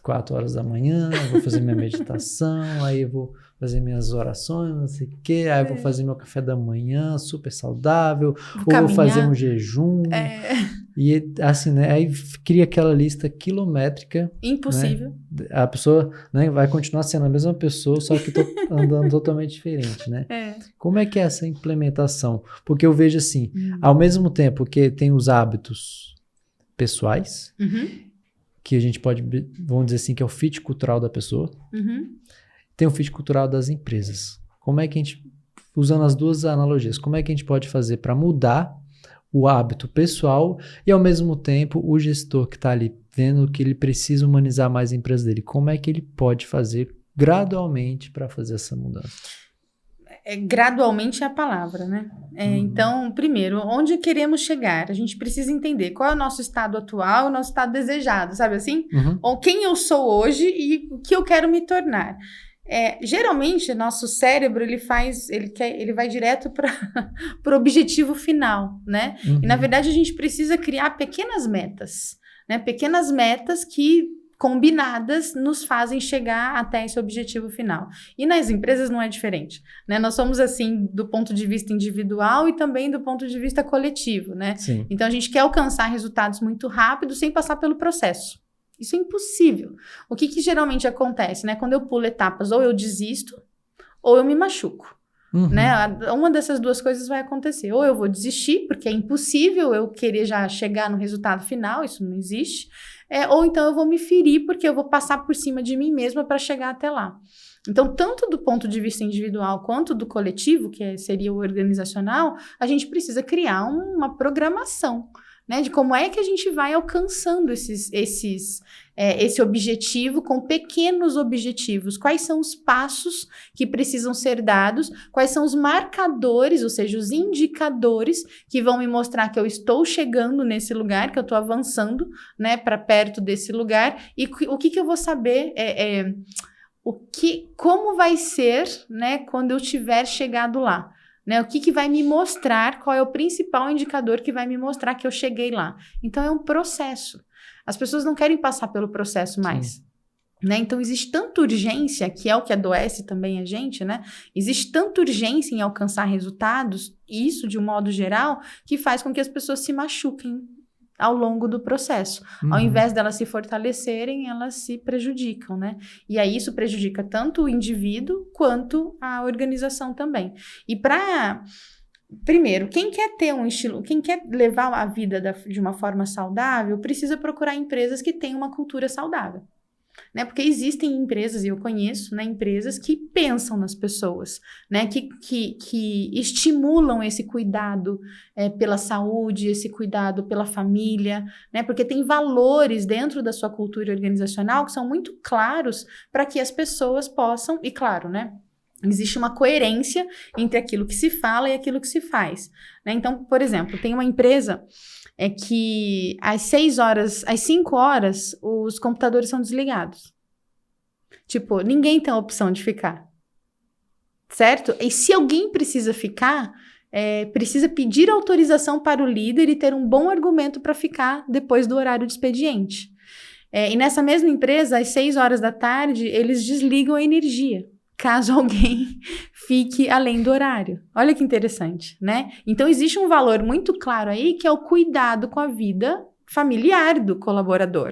4 horas da manhã, eu vou fazer minha meditação, aí eu vou fazer minhas orações, não sei o quê, aí eu vou fazer meu café da manhã, super saudável, vou fazer um jejum, e assim, né, aí cria aquela lista quilométrica. Impossível. Né? A pessoa, né, vai continuar sendo a mesma pessoa, só que andando totalmente diferente, né? Como é que é essa implementação? Porque eu vejo assim, ao mesmo tempo que tem os hábitos pessoais, que a gente pode, vamos dizer assim, que é o fit cultural da pessoa. Tem o fit cultural das empresas. Como é que a gente, usando as duas analogias, como é que a gente pode fazer para mudar o hábito pessoal e, ao mesmo tempo, o gestor que está ali vendo que ele precisa humanizar mais a empresa dele, como é que ele pode fazer gradualmente para fazer essa mudança? Gradualmente é a palavra, né? Então, primeiro, onde queremos chegar? A gente precisa entender qual é o nosso estado atual, o nosso estado desejado, sabe assim? Ou quem eu sou hoje e o que eu quero me tornar. Geralmente, nosso cérebro, ele vai direto para o objetivo final, né? E, na verdade, a gente precisa criar pequenas metas, né? Pequenas metas que combinadas nos fazem chegar até esse objetivo final. E nas empresas não é diferente, né? Nós somos assim do ponto de vista individual e também do ponto de vista coletivo, né? Sim. Então a gente quer alcançar resultados muito rápido sem passar pelo processo. Isso é impossível. O que geralmente acontece, né? Quando eu pulo etapas, ou eu desisto, ou eu me machuco. Né? Uma dessas duas coisas vai acontecer. Ou eu vou desistir, porque é impossível eu querer já chegar no resultado final, isso não existe. Ou então eu vou me ferir, porque eu vou passar por cima de mim mesma para chegar até lá. Então, tanto do ponto de vista individual quanto do coletivo, que seria o organizacional, a gente precisa criar uma programação, né, de como é que a gente vai alcançando esse objetivo com pequenos objetivos. Quais são os passos que precisam ser dados? Quais são os marcadores, ou seja, os indicadores que vão me mostrar que eu estou chegando nesse lugar, que eu estou avançando, né, para perto desse lugar? E o que eu vou saber como vai ser, né, quando eu tiver chegado lá? Né, o que vai me mostrar, qual é o principal indicador que vai me mostrar que eu cheguei lá. Então, é um processo. As pessoas não querem passar pelo processo mais. Né? Então, existe tanta urgência, que é o que adoece também a gente, né? Existe tanta urgência em alcançar resultados, isso de um modo geral, que faz com que as pessoas se machuquem ao longo do processo. Ao invés delas se fortalecerem, elas se prejudicam, né? E aí isso prejudica tanto o indivíduo quanto a organização também. E primeiro, quem quer ter um estilo, quem quer levar a vida de uma forma saudável, precisa procurar empresas que tenham uma cultura saudável. Né? Porque existem empresas, e eu conheço, né, empresas que pensam nas pessoas, né, que estimulam esse cuidado pela saúde, esse cuidado pela família, né, porque tem valores dentro da sua cultura organizacional que são muito claros para que as pessoas possam, e claro, né, existe uma coerência entre aquilo que se fala e aquilo que se faz. Né? Então, por exemplo, tem uma empresa que às 5 horas, os computadores são desligados. Tipo, ninguém tem a opção de ficar. Certo? E se alguém precisa ficar, precisa pedir autorização para o líder e ter um bom argumento para ficar depois do horário de expediente. E nessa mesma empresa, às 6 horas da tarde, eles desligam a energia, caso alguém fique além do horário. Olha que interessante, né? Então, existe um valor muito claro aí, que é o cuidado com a vida familiar do colaborador,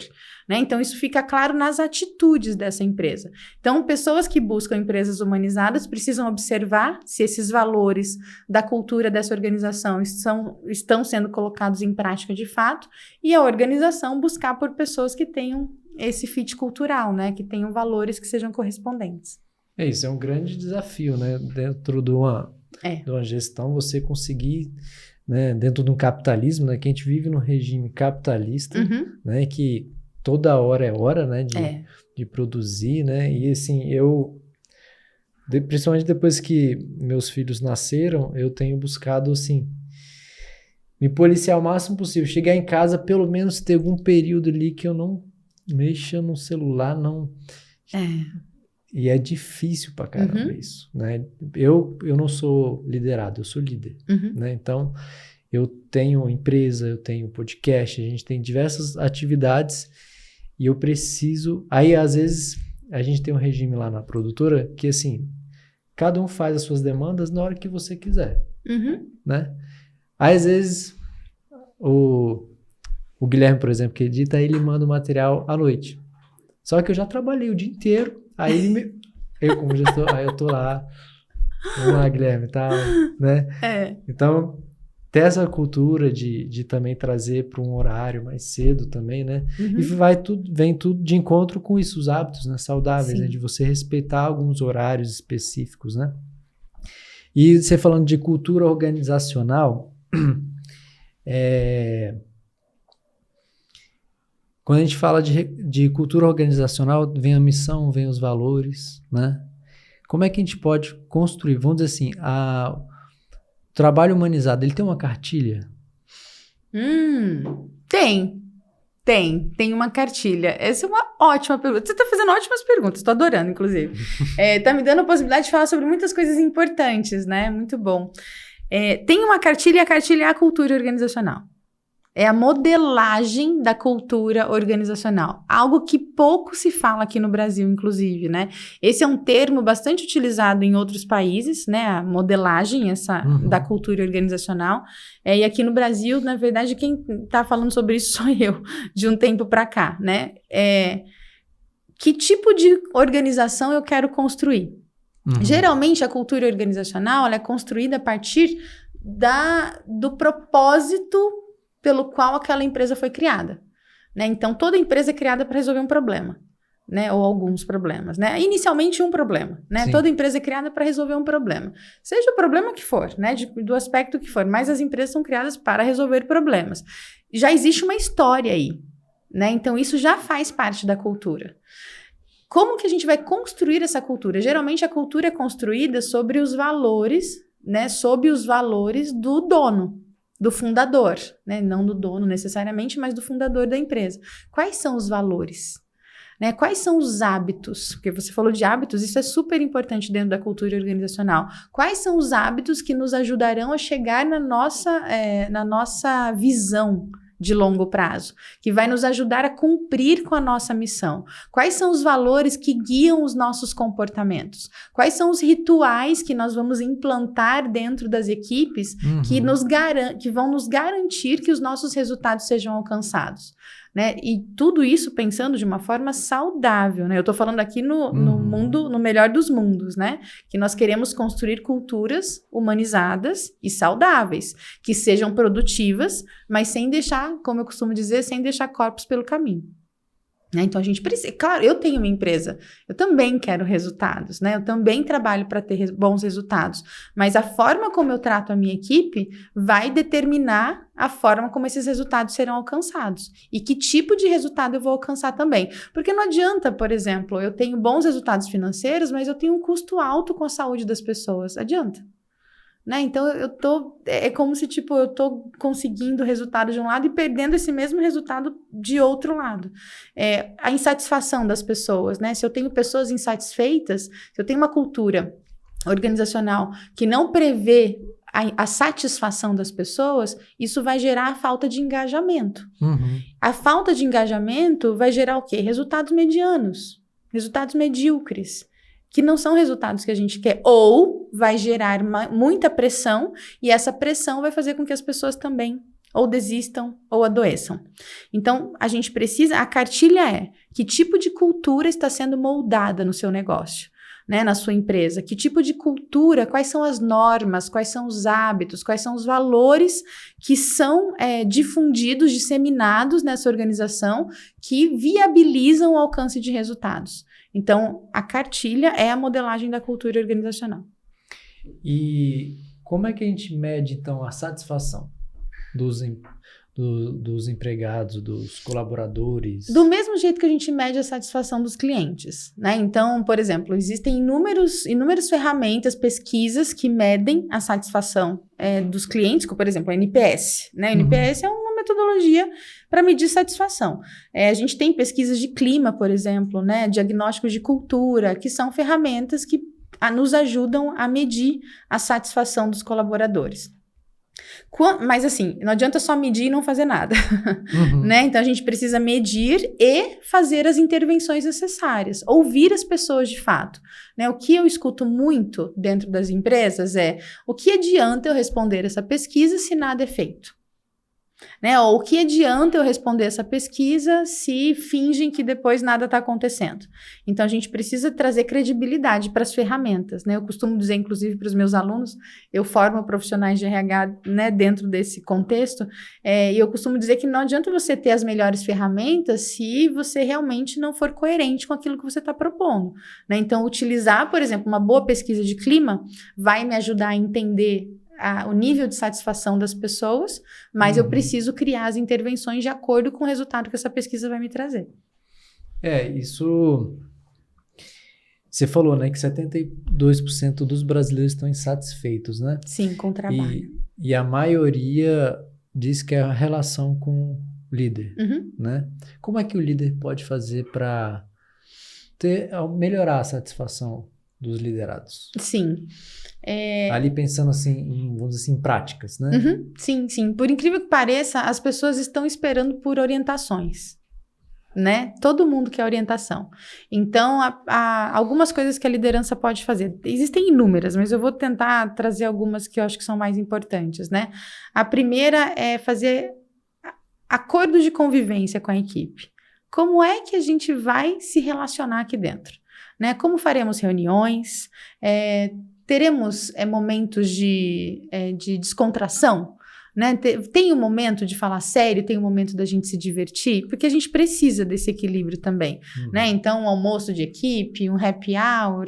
né? Então, isso fica claro nas atitudes dessa empresa. Então, pessoas que buscam empresas humanizadas precisam observar se esses valores da cultura dessa organização estão sendo colocados em prática de fato, e a organização buscar por pessoas que tenham esse fit cultural, né? Que tenham valores que sejam correspondentes. Isso é um grande desafio, né? Dentro de uma gestão, você conseguir... Né, dentro de um capitalismo, né, que a gente vive num regime capitalista, né, que toda hora é hora, né, de produzir, né, e assim, principalmente depois que meus filhos nasceram, eu tenho buscado, assim, me policiar o máximo possível, chegar em casa, pelo menos ter algum período ali que eu não mexa no celular, não... E é difícil pra caramba isso, né? Eu não sou liderado, eu sou líder, né? Então, eu tenho empresa, eu tenho podcast, a gente tem diversas atividades e eu preciso... Aí, às vezes, a gente tem um regime lá na produtora que, assim, cada um faz as suas demandas na hora que você quiser, né? Aí, às vezes, o Guilherme, por exemplo, que edita, ele manda o material à noite. Só que eu já trabalhei o dia inteiro. Aí eu como gestor, aí eu tô lá, vamos lá, Guilherme, tal, né? Então, ter essa cultura de também trazer para um horário mais cedo também, né? E vem tudo de encontro com isso, os hábitos, né, saudáveis, né? De você respeitar alguns horários específicos, né? E você falando de cultura organizacional, quando a gente fala de cultura organizacional, vem a missão, vem os valores, né? Como é que a gente pode construir, vamos dizer assim, o trabalho humanizado, ele tem uma cartilha? Tem uma cartilha. Essa é uma ótima pergunta. Você está fazendo ótimas perguntas, estou adorando, inclusive. Tá me dando a possibilidade de falar sobre muitas coisas importantes, né? Muito bom. Tem uma cartilha, e a cartilha é a cultura organizacional. É a modelagem da cultura organizacional. Algo que pouco se fala aqui no Brasil, inclusive, né? Esse é um termo bastante utilizado em outros países, né? A modelagem da cultura organizacional. E aqui no Brasil, na verdade, quem está falando sobre isso sou eu, de um tempo para cá, né? Que tipo de organização eu quero construir? Geralmente, a cultura organizacional ela é construída a partir do propósito pelo qual aquela empresa foi criada, né? Então, toda empresa é criada para resolver um problema, né? Ou alguns problemas, né? Inicialmente, um problema, né? Sim. Toda empresa é criada para resolver um problema. Seja o problema que for, né? Do aspecto que for, mas as empresas são criadas para resolver problemas. Já existe uma história aí, né? Então, isso já faz parte da cultura. Como que a gente vai construir essa cultura? Geralmente, a cultura é construída sobre os valores, né? Sob os valores do dono, do fundador, né? Não do dono necessariamente, mas do fundador da empresa. Quais são os valores? Né? Quais são os hábitos? Porque você falou de hábitos, isso é super importante dentro da cultura organizacional. Quais são os hábitos que nos ajudarão a chegar na nossa visão de longo prazo, que vai nos ajudar a cumprir com a nossa missão? Quais são os valores que guiam os nossos comportamentos? Quais são os rituais que nós vamos implantar dentro das equipes que vão nos garantir que os nossos resultados sejam alcançados? Né? E tudo isso pensando de uma forma saudável, né? Eu estou falando aqui no mundo, no melhor dos mundos, né? Que nós queremos construir culturas humanizadas e saudáveis, que sejam produtivas, mas sem deixar, como eu costumo dizer, sem deixar corpos pelo caminho. Né? Então, a gente precisa... Claro, eu tenho uma empresa, eu também quero resultados, né? Eu também trabalho para ter bons resultados, mas a forma como eu trato a minha equipe vai determinar a forma como esses resultados serão alcançados e que tipo de resultado eu vou alcançar também. Porque não adianta, por exemplo, eu tenho bons resultados financeiros, mas eu tenho um custo alto com a saúde das pessoas. Adianta. Né? Então, é como se, tipo, eu tô conseguindo resultado de um lado e perdendo esse mesmo resultado de outro lado. A insatisfação das pessoas, né? Se eu tenho pessoas insatisfeitas, se eu tenho uma cultura organizacional que não prevê a satisfação das pessoas, isso vai gerar a falta de engajamento. A falta de engajamento vai gerar o quê? Resultados medianos, resultados medíocres, que não são resultados que a gente quer, ou vai gerar muita pressão, e essa pressão vai fazer com que as pessoas também ou desistam, ou adoeçam. Então, a gente precisa... A cartilha é que tipo de cultura está sendo moldada no seu negócio, né, na sua empresa. Que tipo de cultura, quais são as normas, quais são os hábitos, quais são os valores que são difundidos, disseminados nessa organização que viabilizam o alcance de resultados. Então, a cartilha é a modelagem da cultura organizacional. E como é que a gente mede, então, a satisfação dos empregados, dos colaboradores? Do mesmo jeito que a gente mede a satisfação dos clientes, né? Então, por exemplo, existem inúmeras ferramentas, pesquisas que medem a satisfação dos clientes, como, por exemplo, a NPS, né? O NPS é uma metodologia para medir satisfação. A gente tem pesquisas de clima, por exemplo, né? Diagnósticos de cultura, que são ferramentas que nos ajudam a medir a satisfação dos colaboradores. Mas assim, não adianta só medir e não fazer nada, né? Então a gente precisa medir e fazer as intervenções necessárias, ouvir as pessoas de fato, né? O que eu escuto muito dentro das empresas é: o que adianta eu responder essa pesquisa se nada é feito? Né? Ou o que adianta eu responder essa pesquisa se fingem que depois nada está acontecendo? Então, a gente precisa trazer credibilidade para as ferramentas, né? Eu costumo dizer, inclusive, para os meus alunos, eu formo profissionais de RH, né, dentro desse contexto, e eu costumo dizer que não adianta você ter as melhores ferramentas se você realmente não for coerente com aquilo que você está propondo, né? Então, utilizar, por exemplo, uma boa pesquisa de clima vai me ajudar a entender o nível de satisfação das pessoas, mas eu preciso criar as intervenções de acordo com o resultado que essa pesquisa vai me trazer. Isso... Você falou, né, que 72% dos brasileiros estão insatisfeitos, né? Sim, com o trabalho. E a maioria diz que é a relação com o líder, né? Como é que o líder pode fazer para melhorar a satisfação dos liderados? Sim. Ali pensando assim, vamos dizer assim, em práticas, né? Sim, sim. Por incrível que pareça, as pessoas estão esperando por orientações, né? Todo mundo quer orientação. Então, há algumas coisas que a liderança pode fazer. Existem inúmeras, mas eu vou tentar trazer algumas que eu acho que são mais importantes, né? A primeira é fazer acordos de convivência com a equipe. Como é que a gente vai se relacionar aqui dentro? Né? Como faremos reuniões? Teremos momentos de descontração? Né? Tem um momento de falar sério, tem um momento da gente se divertir, porque a gente precisa desse equilíbrio também, né? Então, um almoço de equipe, um happy hour,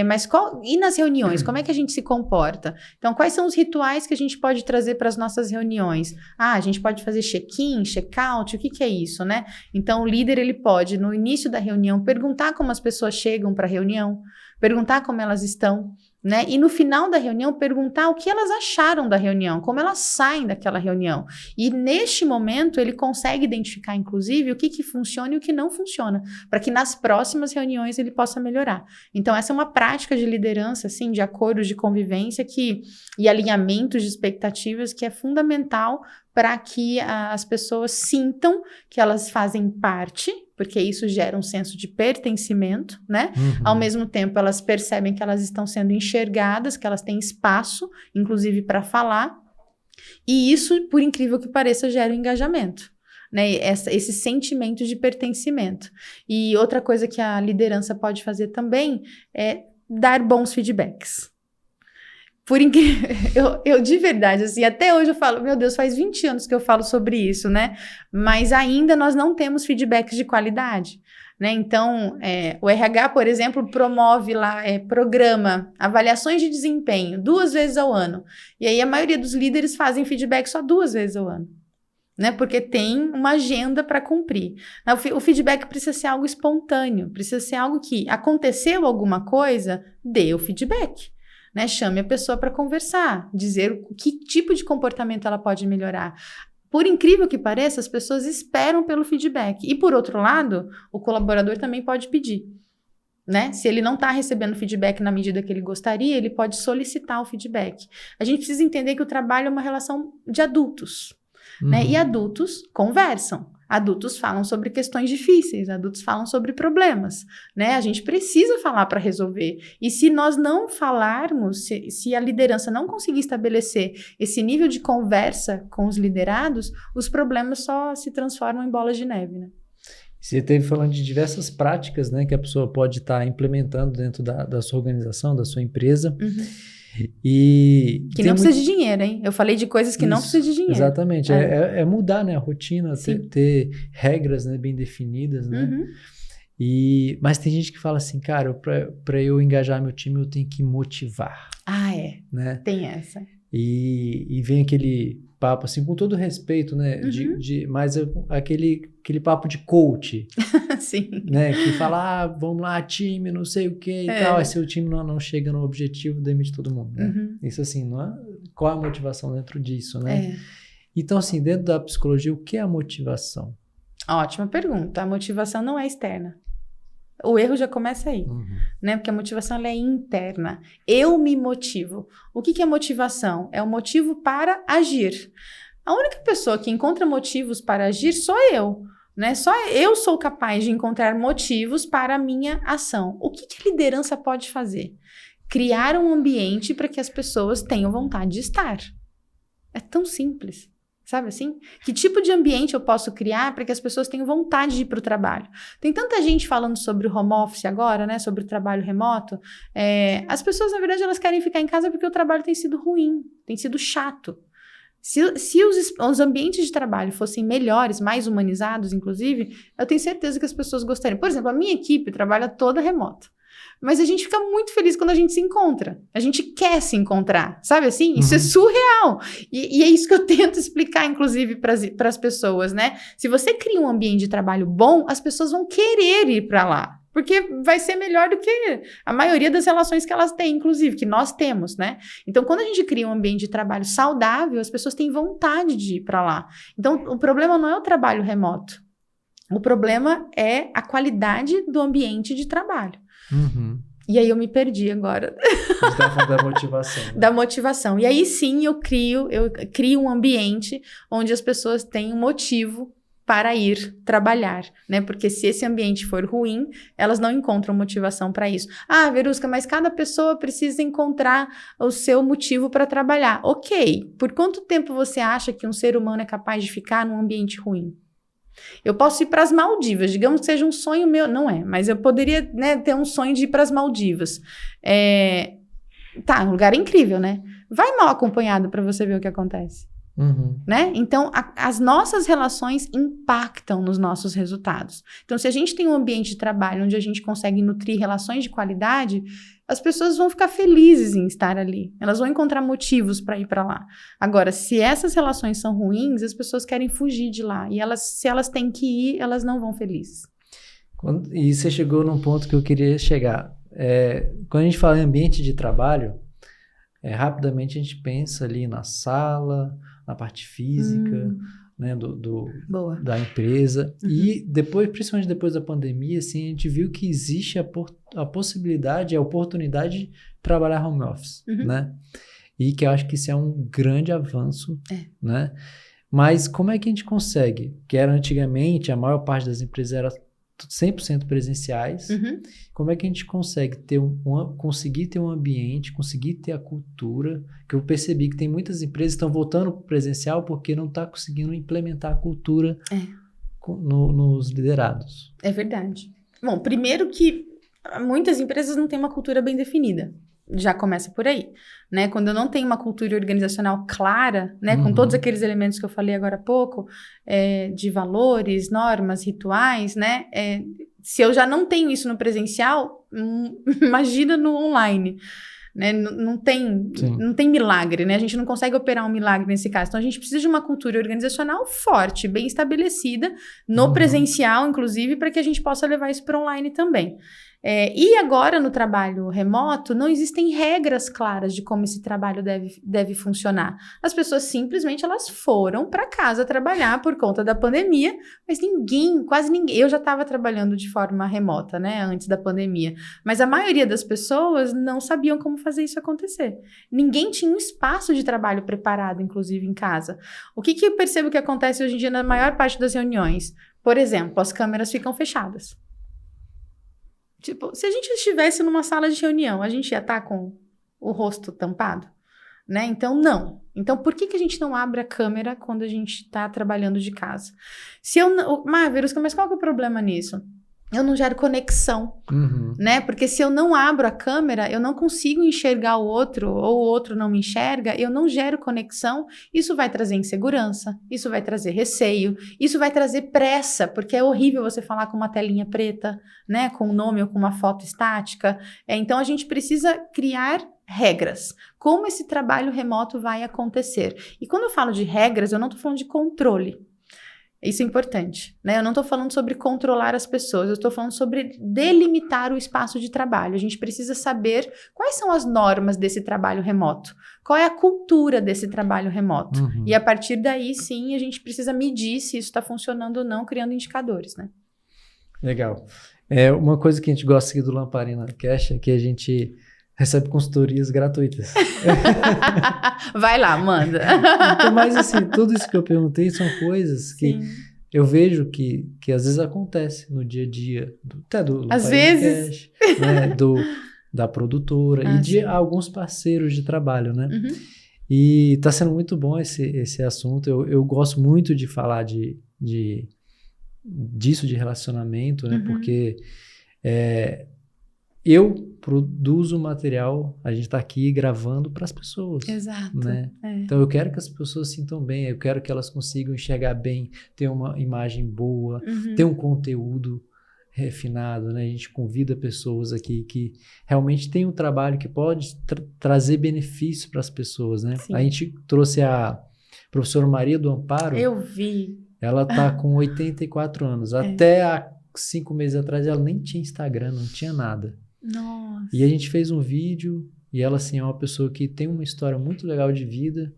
mas e nas reuniões, como é que a gente se comporta? Então, quais são os rituais que a gente pode trazer para as nossas reuniões? A gente pode fazer check-in, check-out, o que é isso, né? Então, o líder, ele pode, no início da reunião, perguntar como as pessoas chegam para a reunião, perguntar como elas estão, né? E no final da reunião, perguntar o que elas acharam da reunião, como elas saem daquela reunião. E neste momento, ele consegue identificar, inclusive, o que funciona e o que não funciona, para que nas próximas reuniões ele possa melhorar. Então, essa é uma prática de liderança, assim, de acordos de convivência e alinhamentos de expectativas que é fundamental para que as pessoas sintam que elas fazem parte, porque isso gera um senso de pertencimento, né? Ao mesmo tempo, elas percebem que elas estão sendo enxergadas, que elas têm espaço, inclusive para falar, e isso, por incrível que pareça, gera um engajamento, né? Esse sentimento de pertencimento. E outra coisa que a liderança pode fazer também é dar bons feedbacks. Por incrível, eu de verdade, assim, até hoje eu falo, meu Deus, faz 20 anos que eu falo sobre isso, né? Mas ainda nós não temos feedbacks de qualidade, né? Então, o RH, por exemplo, promove lá, programa, avaliações de desempenho 2 vezes ao ano. E aí a maioria dos líderes fazem feedback só 2 vezes ao ano, né? Porque tem uma agenda para cumprir. O feedback precisa ser algo espontâneo, precisa ser algo que aconteceu alguma coisa, dê o feedback. Né, chame a pessoa para conversar, dizer que tipo de comportamento ela pode melhorar. Por incrível que pareça, as pessoas esperam pelo feedback. E, por outro lado, o colaborador também pode pedir. Né? Se ele não está recebendo feedback na medida que ele gostaria, ele pode solicitar o feedback. A gente precisa entender que o trabalho é uma relação de adultos. Né? E adultos conversam. Adultos falam sobre questões difíceis, adultos falam sobre problemas, né? A gente precisa falar para resolver. E se nós não falarmos, se a liderança não conseguir estabelecer esse nível de conversa com os liderados, os problemas só se transformam em bolas de neve, né? Você esteve falando de diversas práticas, né, que a pessoa pode estar implementando dentro da sua organização, da sua empresa. E que não precisa de dinheiro, hein? Eu falei de coisas que não precisa de dinheiro. Exatamente. É mudar, né, a rotina, ter regras, né, bem definidas, né? Mas tem gente que fala assim, cara, para eu engajar meu time, eu tenho que motivar. Né? Tem essa. E vem aquele papo, assim, com todo respeito, né? Mas aquele papo de coach. Sim. Né? Que fala, vamos lá, time, não sei o que e tal. Aí seu time não chega no objetivo, demite todo mundo. Né? Isso assim, não é? Qual a motivação dentro disso, né? Então, assim, dentro da psicologia, o que é a motivação? Ótima pergunta. A motivação não é externa. O erro já começa aí, né? Porque a motivação ela é interna. Eu me motivo. O que é motivação? É o motivo para agir. A única pessoa que encontra motivos para agir sou eu, né? Só eu sou capaz de encontrar motivos para a minha ação. O que a liderança pode fazer? Criar um ambiente para que as pessoas tenham vontade de estar. É tão simples. Sabe assim? Que tipo de ambiente eu posso criar para que as pessoas tenham vontade de ir para o trabalho? Tem tanta gente falando sobre o home office agora, né? Sobre o trabalho remoto. As pessoas, na verdade, elas querem ficar em casa porque o trabalho tem sido ruim, tem sido chato. Se os ambientes de trabalho fossem melhores, mais humanizados, inclusive, eu tenho certeza que as pessoas gostariam. Por exemplo, a minha equipe trabalha toda remota. Mas a gente fica muito feliz quando a gente se encontra. A gente quer se encontrar, sabe assim? Isso é surreal. E é isso que eu tento explicar, inclusive, para as pessoas, né? Se você cria um ambiente de trabalho bom, as pessoas vão querer ir para lá. Porque vai ser melhor do que a maioria das relações que elas têm, inclusive, que nós temos, né? Então, quando a gente cria um ambiente de trabalho saudável, as pessoas têm vontade de ir para lá. Então, o problema não é o trabalho remoto. O problema é a qualidade do ambiente de trabalho. E aí eu me perdi agora. Você está falando da motivação. Né? Da motivação. E aí sim eu crio um ambiente onde as pessoas têm um motivo para ir trabalhar, né? Porque se esse ambiente for ruim, elas não encontram motivação para isso. Ah, Verusca, mas cada pessoa precisa encontrar o seu motivo para trabalhar. Ok, por quanto tempo você acha que um ser humano é capaz de ficar num ambiente ruim? Eu posso ir para as Maldivas, digamos que seja um sonho meu, não é, mas eu poderia, né, ter um sonho de ir para as Maldivas. Um lugar incrível, né? Vai mal acompanhado para você ver o que acontece. Né? Então, as nossas relações impactam nos nossos resultados. Então, se a gente tem um ambiente de trabalho onde a gente consegue nutrir relações de qualidade, as pessoas vão ficar felizes em estar ali. Elas vão encontrar motivos para ir para lá. Agora, se essas relações são ruins, as pessoas querem fugir de lá. E se elas têm que ir, elas não vão felizes. E você chegou num ponto que eu queria chegar. Quando a gente fala em ambiente de trabalho, rapidamente a gente pensa ali na sala, na parte física, né, da empresa. E depois, principalmente depois da pandemia, assim, a gente viu que existe a possibilidade, a oportunidade de trabalhar home office, né? E que eu acho que isso é um grande avanço, né? Mas como é que a gente consegue? Que era antigamente, a maior parte das empresas era 100% presenciais. Como é que a gente consegue conseguir ter um ambiente, conseguir ter a cultura, que eu percebi que tem muitas empresas que estão voltando para o presencial porque não está conseguindo implementar a cultura nos liderados. É verdade. Bom, primeiro que muitas empresas não têm uma cultura bem definida. Já começa por aí, né? Quando eu não tenho uma cultura organizacional clara, né? Com todos aqueles elementos que eu falei agora há pouco, de valores, normas, rituais, né? Se eu já não tenho isso no presencial, imagina no online, né? Não tem milagre, né? A gente não consegue operar um milagre nesse caso. Então, a gente precisa de uma cultura organizacional forte, bem estabelecida, no presencial, inclusive, para que a gente possa levar isso para online também. E agora, no trabalho remoto, não existem regras claras de como esse trabalho deve funcionar. As pessoas simplesmente elas foram para casa trabalhar por conta da pandemia, mas quase ninguém... Eu já estava trabalhando de forma remota, né, antes da pandemia, mas a maioria das pessoas não sabiam como fazer isso acontecer. Ninguém tinha um espaço de trabalho preparado, inclusive, em casa. O que eu percebo que acontece hoje em dia na maior parte das reuniões? Por exemplo, as câmeras ficam fechadas. Tipo, se a gente estivesse numa sala de reunião, a gente ia estar com o rosto tampado, né? Então, não. Então, por que a gente não abre a câmera quando a gente está trabalhando de casa? Marvelous, mas qual que é o problema nisso? Eu não gero conexão, né? Porque se eu não abro a câmera, eu não consigo enxergar o outro, ou o outro não me enxerga, eu não gero conexão. Isso vai trazer insegurança, isso vai trazer receio, isso vai trazer pressa, porque é horrível você falar com uma telinha preta, né? Com um nome ou com uma foto estática. Então, a gente precisa criar regras. Como esse trabalho remoto vai acontecer? E quando eu falo de regras, eu não estou falando de controle. Isso é importante, né? Eu não estou falando sobre controlar as pessoas, eu estou falando sobre delimitar o espaço de trabalho. A gente precisa saber quais são as normas desse trabalho remoto, qual é a cultura desse trabalho remoto. E a partir daí, sim, a gente precisa medir se isso está funcionando ou não, criando indicadores, né? Legal. Uma coisa que a gente gosta aqui do Lamparina Cash é que a gente recebe consultorias gratuitas. Vai lá, manda. Então, mas assim, tudo isso que eu perguntei são coisas que eu vejo que às vezes acontece no dia a dia, até do às vezes. Cash, né, da produtora e de alguns parceiros de trabalho, né? E tá sendo muito bom esse assunto. Eu gosto muito de falar disso, de relacionamento, né? Porque eu produzo material, a gente está aqui gravando para as pessoas. Exato. Né? Então eu quero que as pessoas se sintam bem, eu quero que elas consigam enxergar bem, ter uma imagem boa, ter um conteúdo refinado, né? A gente convida pessoas aqui que realmente tem um trabalho que pode trazer benefício para as pessoas, né? A gente trouxe a professora Maria do Amparo. Eu vi. Ela está com 84 anos. Até há 5 meses atrás ela nem tinha Instagram, não tinha nada. Nossa. E a gente fez um vídeo e ela assim, é uma pessoa que tem uma história muito legal de vida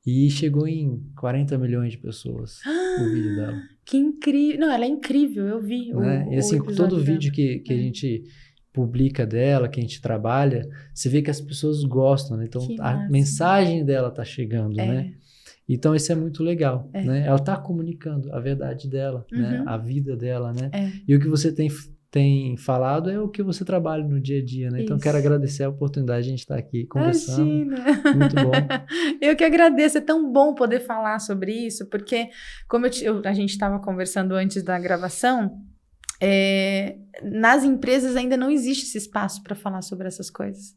e chegou em 40 milhões de pessoas o vídeo dela. Que incrível. Não, ela é incrível, eu vi. Né? E assim, todo vídeo que a gente publica dela, que a gente trabalha, você vê que as pessoas gostam, né? Então a mensagem dela tá chegando, né? Então isso é muito legal, né? Ela tá comunicando a verdade dela, né? A vida dela, né? E o que você tem falado é o que você trabalha no dia a dia, né? Então, quero agradecer a oportunidade de a gente estar aqui conversando. Imagina. Muito bom. Eu que agradeço, é tão bom poder falar sobre isso, porque como a gente estava conversando antes da gravação, nas empresas ainda não existe esse espaço para falar sobre essas coisas,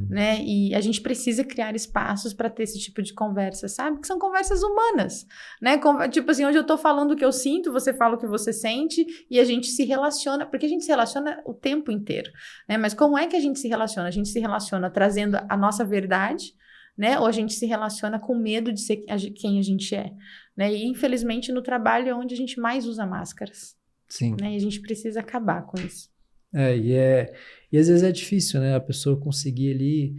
né? E a gente precisa criar espaços para ter esse tipo de conversa, sabe? Que são conversas humanas, né? Tipo assim, hoje eu tô falando o que eu sinto, você fala o que você sente e a gente se relaciona, porque a gente se relaciona o tempo inteiro, né? Mas como é que a gente se relaciona? A gente se relaciona trazendo a nossa verdade, né? Ou a gente se relaciona com medo de ser quem a gente é, né? E infelizmente no trabalho é onde a gente mais usa máscaras. Sim. Né? E a gente precisa acabar com isso. E às vezes é difícil, né? A pessoa conseguir ali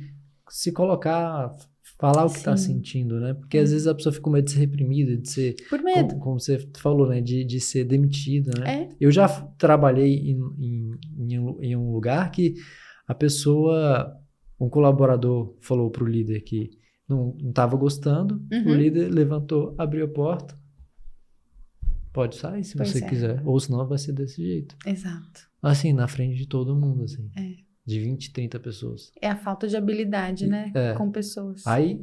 se colocar, falar o que está sentindo, né? Porque às vezes a pessoa fica com medo de ser reprimida, de ser... Por medo. Como você falou, né? De ser demitida, né? Eu já trabalhei em um lugar que a pessoa, um colaborador falou para o líder que não estava gostando, o líder levantou, abriu a porta, pode sair se você quiser, ou senão vai ser desse jeito. Exato. Assim, na frente de todo mundo, assim. De 20, 30 pessoas. É a falta de habilidade, né? Com pessoas. Aí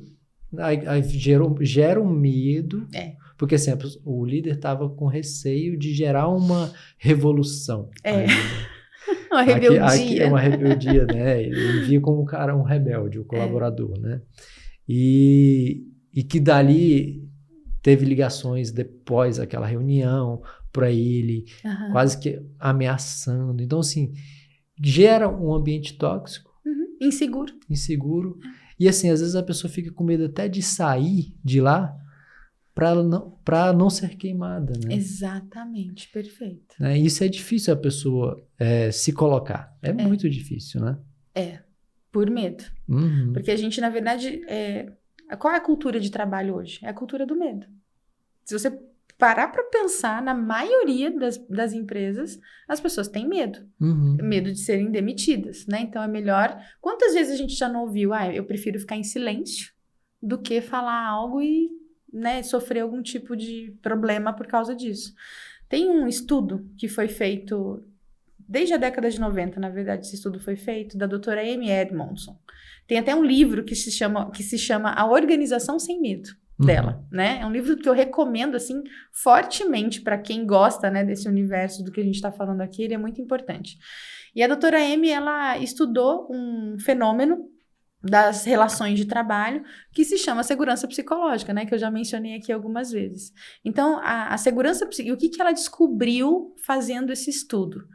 gera um medo, porque assim, o líder estava com receio de gerar uma revolução. Uma rebeldia. Aqui é uma rebeldia, né? Ele via como um cara, um rebelde, o colaborador, né? E que dali... Teve ligações depois daquela reunião para ele, quase que ameaçando. Então, assim, gera um ambiente tóxico. Inseguro. E, assim, às vezes a pessoa fica com medo até de sair de lá, para não ser queimada, né? Exatamente, perfeito. Né? Isso é difícil a pessoa se colocar. É muito difícil, né? Por medo. Uhum. Porque a gente, na verdade, qual é a cultura de trabalho hoje? É a cultura do medo. Se você parar para pensar, na maioria das empresas, as pessoas têm medo. Uhum. Medo de serem demitidas, né? Então é melhor... Quantas vezes a gente já não ouviu? Eu prefiro ficar em silêncio do que falar algo e, né, sofrer algum tipo de problema por causa disso. Tem um estudo que foi feito... Desde a década de 90, na verdade, esse estudo foi feito, da doutora Amy Edmondson. Tem até um livro que se chama A Organização Sem Medo, dela, né? É um livro que eu recomendo, assim, fortemente para quem gosta, né, desse universo do que a gente está falando aqui, ele é muito importante. E a doutora Amy, ela estudou um fenômeno das relações de trabalho que se chama segurança psicológica, né? Que eu já mencionei aqui algumas vezes. Então, a segurança psicológica, o que ela descobriu fazendo esse estudo?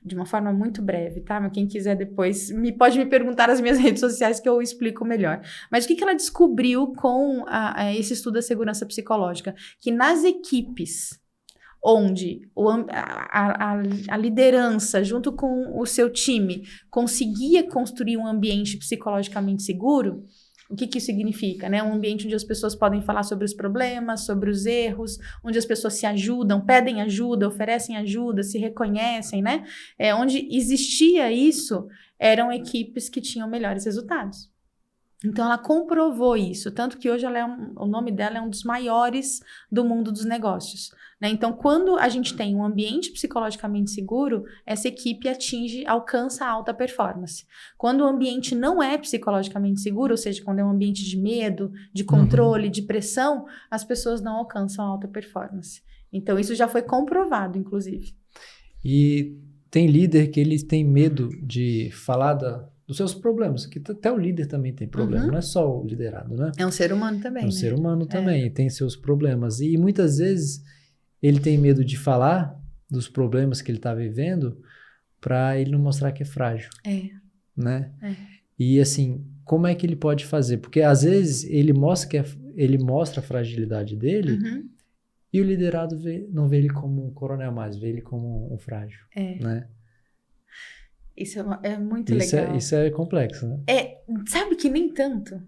De uma forma muito breve, tá? Mas quem quiser depois pode me perguntar nas minhas redes sociais que eu explico melhor. Mas o que ela descobriu com esse estudo da segurança psicológica? Que nas equipes onde a liderança, junto com o seu time, conseguia construir um ambiente psicologicamente seguro, o que isso significa, né? Um ambiente onde as pessoas podem falar sobre os problemas, sobre os erros, onde as pessoas se ajudam, pedem ajuda, oferecem ajuda, se reconhecem, né? Onde existia isso, eram equipes que tinham melhores resultados. Então, ela comprovou isso, tanto que hoje o nome dela é um dos maiores do mundo dos negócios, né? Então, quando a gente tem um ambiente psicologicamente seguro, essa equipe alcança a alta performance. Quando o ambiente não é psicologicamente seguro, ou seja, quando é um ambiente de medo, de controle, de pressão, as pessoas não alcançam a alta performance. Então, isso já foi comprovado, inclusive. E tem líder que eles têm medo de falar dos seus problemas, que até o líder também tem problema, não é só o liderado, né? É um ser humano também, É um ser humano também, tem seus problemas. E muitas vezes ele tem medo de falar dos problemas que ele está vivendo para ele não mostrar que é frágil, né? E assim, como é que ele pode fazer? Porque às vezes ele mostra a fragilidade dele e o liderado não vê ele como um coronel mais, vê ele como um frágil, né? Isso é muito legal. Isso é complexo, né? Sabe que nem tanto.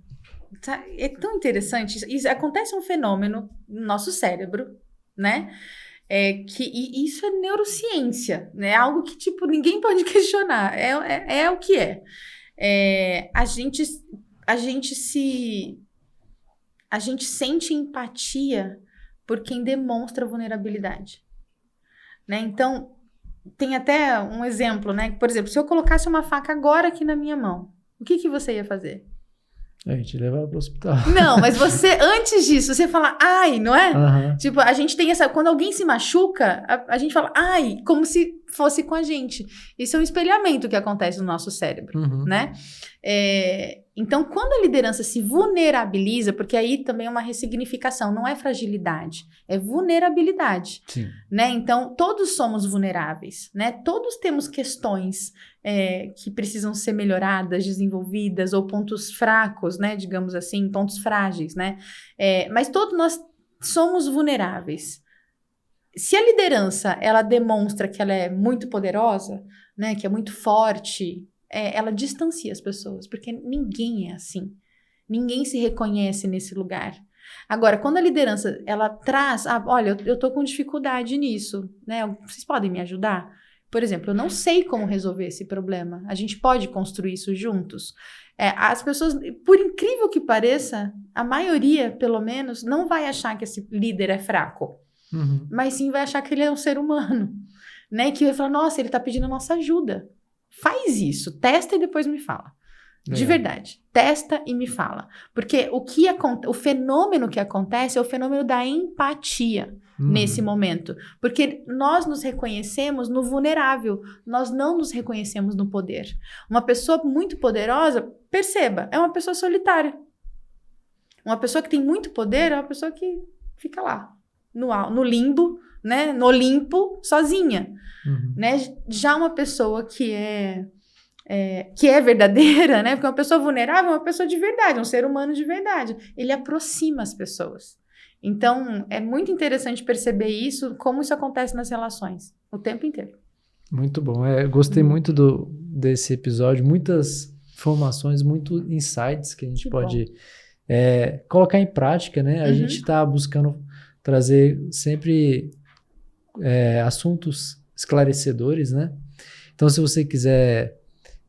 É tão interessante. Acontece um fenômeno no nosso cérebro, né? E isso é neurociência, né? Algo que, tipo, ninguém pode questionar. É o que é. A gente sente empatia por quem demonstra vulnerabilidade, né? Então, tem até um exemplo, né? Por exemplo, se eu colocasse uma faca agora aqui na minha mão, o que você ia fazer? A gente leva para o hospital. Não, mas antes disso, você fala, ai, não é? Tipo, a gente tem quando alguém se machuca, a gente fala, ai, como se fosse com a gente. Isso é um espelhamento que acontece no nosso cérebro, né? Então, quando a liderança se vulnerabiliza, porque aí também é uma ressignificação, não é fragilidade, é vulnerabilidade. Sim. Né? Então, todos somos vulneráveis, né? Todos temos questões que precisam ser melhoradas, desenvolvidas, ou pontos fracos, né? Digamos assim, pontos frágeis, né? Mas todos nós somos vulneráveis. Se a liderança, ela demonstra que ela é muito poderosa, né? Que é muito forte, ela distancia as pessoas, porque ninguém é assim. Ninguém se reconhece nesse lugar. Agora, quando a liderança, ela traz, olha, eu tô com dificuldade nisso, né? Vocês podem me ajudar? Por exemplo, eu não sei como resolver esse problema. A gente pode construir isso juntos? As pessoas, por incrível que pareça, a maioria, pelo menos, não vai achar que esse líder é fraco. Mas sim vai achar que ele é um ser humano, né? Que vai falar, nossa, ele tá pedindo a nossa ajuda. Faz isso, testa e depois me fala. De verdade, testa e me fala. Porque o fenômeno que acontece é o fenômeno da empatia nesse momento. Porque nós nos reconhecemos no vulnerável, nós não nos reconhecemos no poder. Uma pessoa muito poderosa, perceba, é uma pessoa solitária. Uma pessoa que tem muito poder é uma pessoa que fica lá, no limbo, né? No Olimpo, sozinha. Né? Já uma pessoa que é verdadeira, né? Porque uma pessoa vulnerável é uma pessoa de verdade, um ser humano de verdade. Ele aproxima as pessoas. Então, é muito interessante perceber isso, como isso acontece nas relações, o tempo inteiro. Muito bom. Gostei muito desse episódio, muitas informações, muitos insights que a gente pode colocar em prática, né? A gente está buscando trazer sempre assuntos esclarecedores, né? Então, se você quiser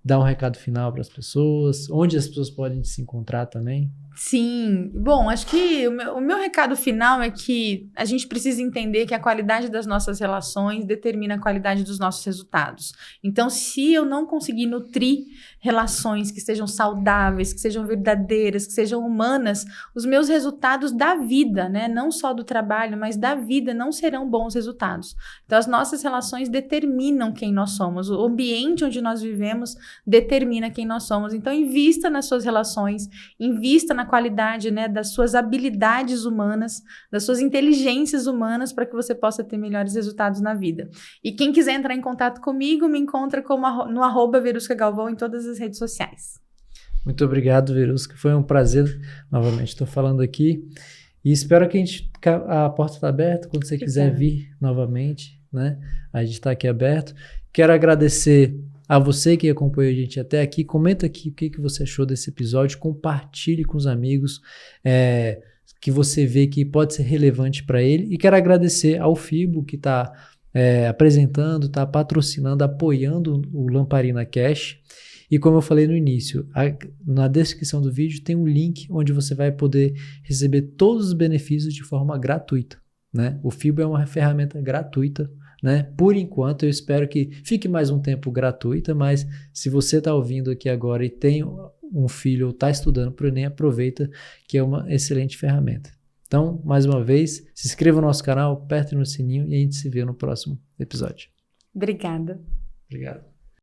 dar um recado final para as pessoas, onde as pessoas podem se encontrar também. Sim, bom, acho que o meu recado final é que a gente precisa entender que a qualidade das nossas relações determina a qualidade dos nossos resultados. Então, se eu não conseguir nutrir relações que sejam saudáveis, que sejam verdadeiras, que sejam humanas, os meus resultados da vida, né, não só do trabalho, mas da vida, não serão bons resultados. Então, as nossas relações determinam quem nós somos, o ambiente onde nós vivemos determina quem nós somos. Então, invista nas suas relações, invista na qualidade, né, das suas habilidades humanas, das suas inteligências humanas, para que você possa ter melhores resultados na vida. E quem quiser entrar em contato comigo, me encontra no @veruscagalvão em todas as redes sociais. Muito obrigado, Verusca. Foi um prazer, novamente, estou falando aqui. E espero que a porta está aberta quando você quiser vir novamente, né? A gente está aqui aberto. Quero agradecer a você que acompanhou a gente até aqui. Comenta aqui o que você achou desse episódio, compartilhe com os amigos que você vê que pode ser relevante para ele. E quero agradecer ao Fibo que está apresentando, está patrocinando, apoiando o Lamparina Cash. E como eu falei no início, na descrição do vídeo tem um link onde você vai poder receber todos os benefícios de forma gratuita, né? O Fibo é uma ferramenta gratuita, né? Por enquanto, eu espero que fique mais um tempo gratuita, mas se você está ouvindo aqui agora e tem um filho ou está estudando para o Enem, aproveita que é uma excelente ferramenta. Então, mais uma vez, se inscreva no nosso canal, aperte no sininho e a gente se vê no próximo episódio. Obrigada. Obrigado.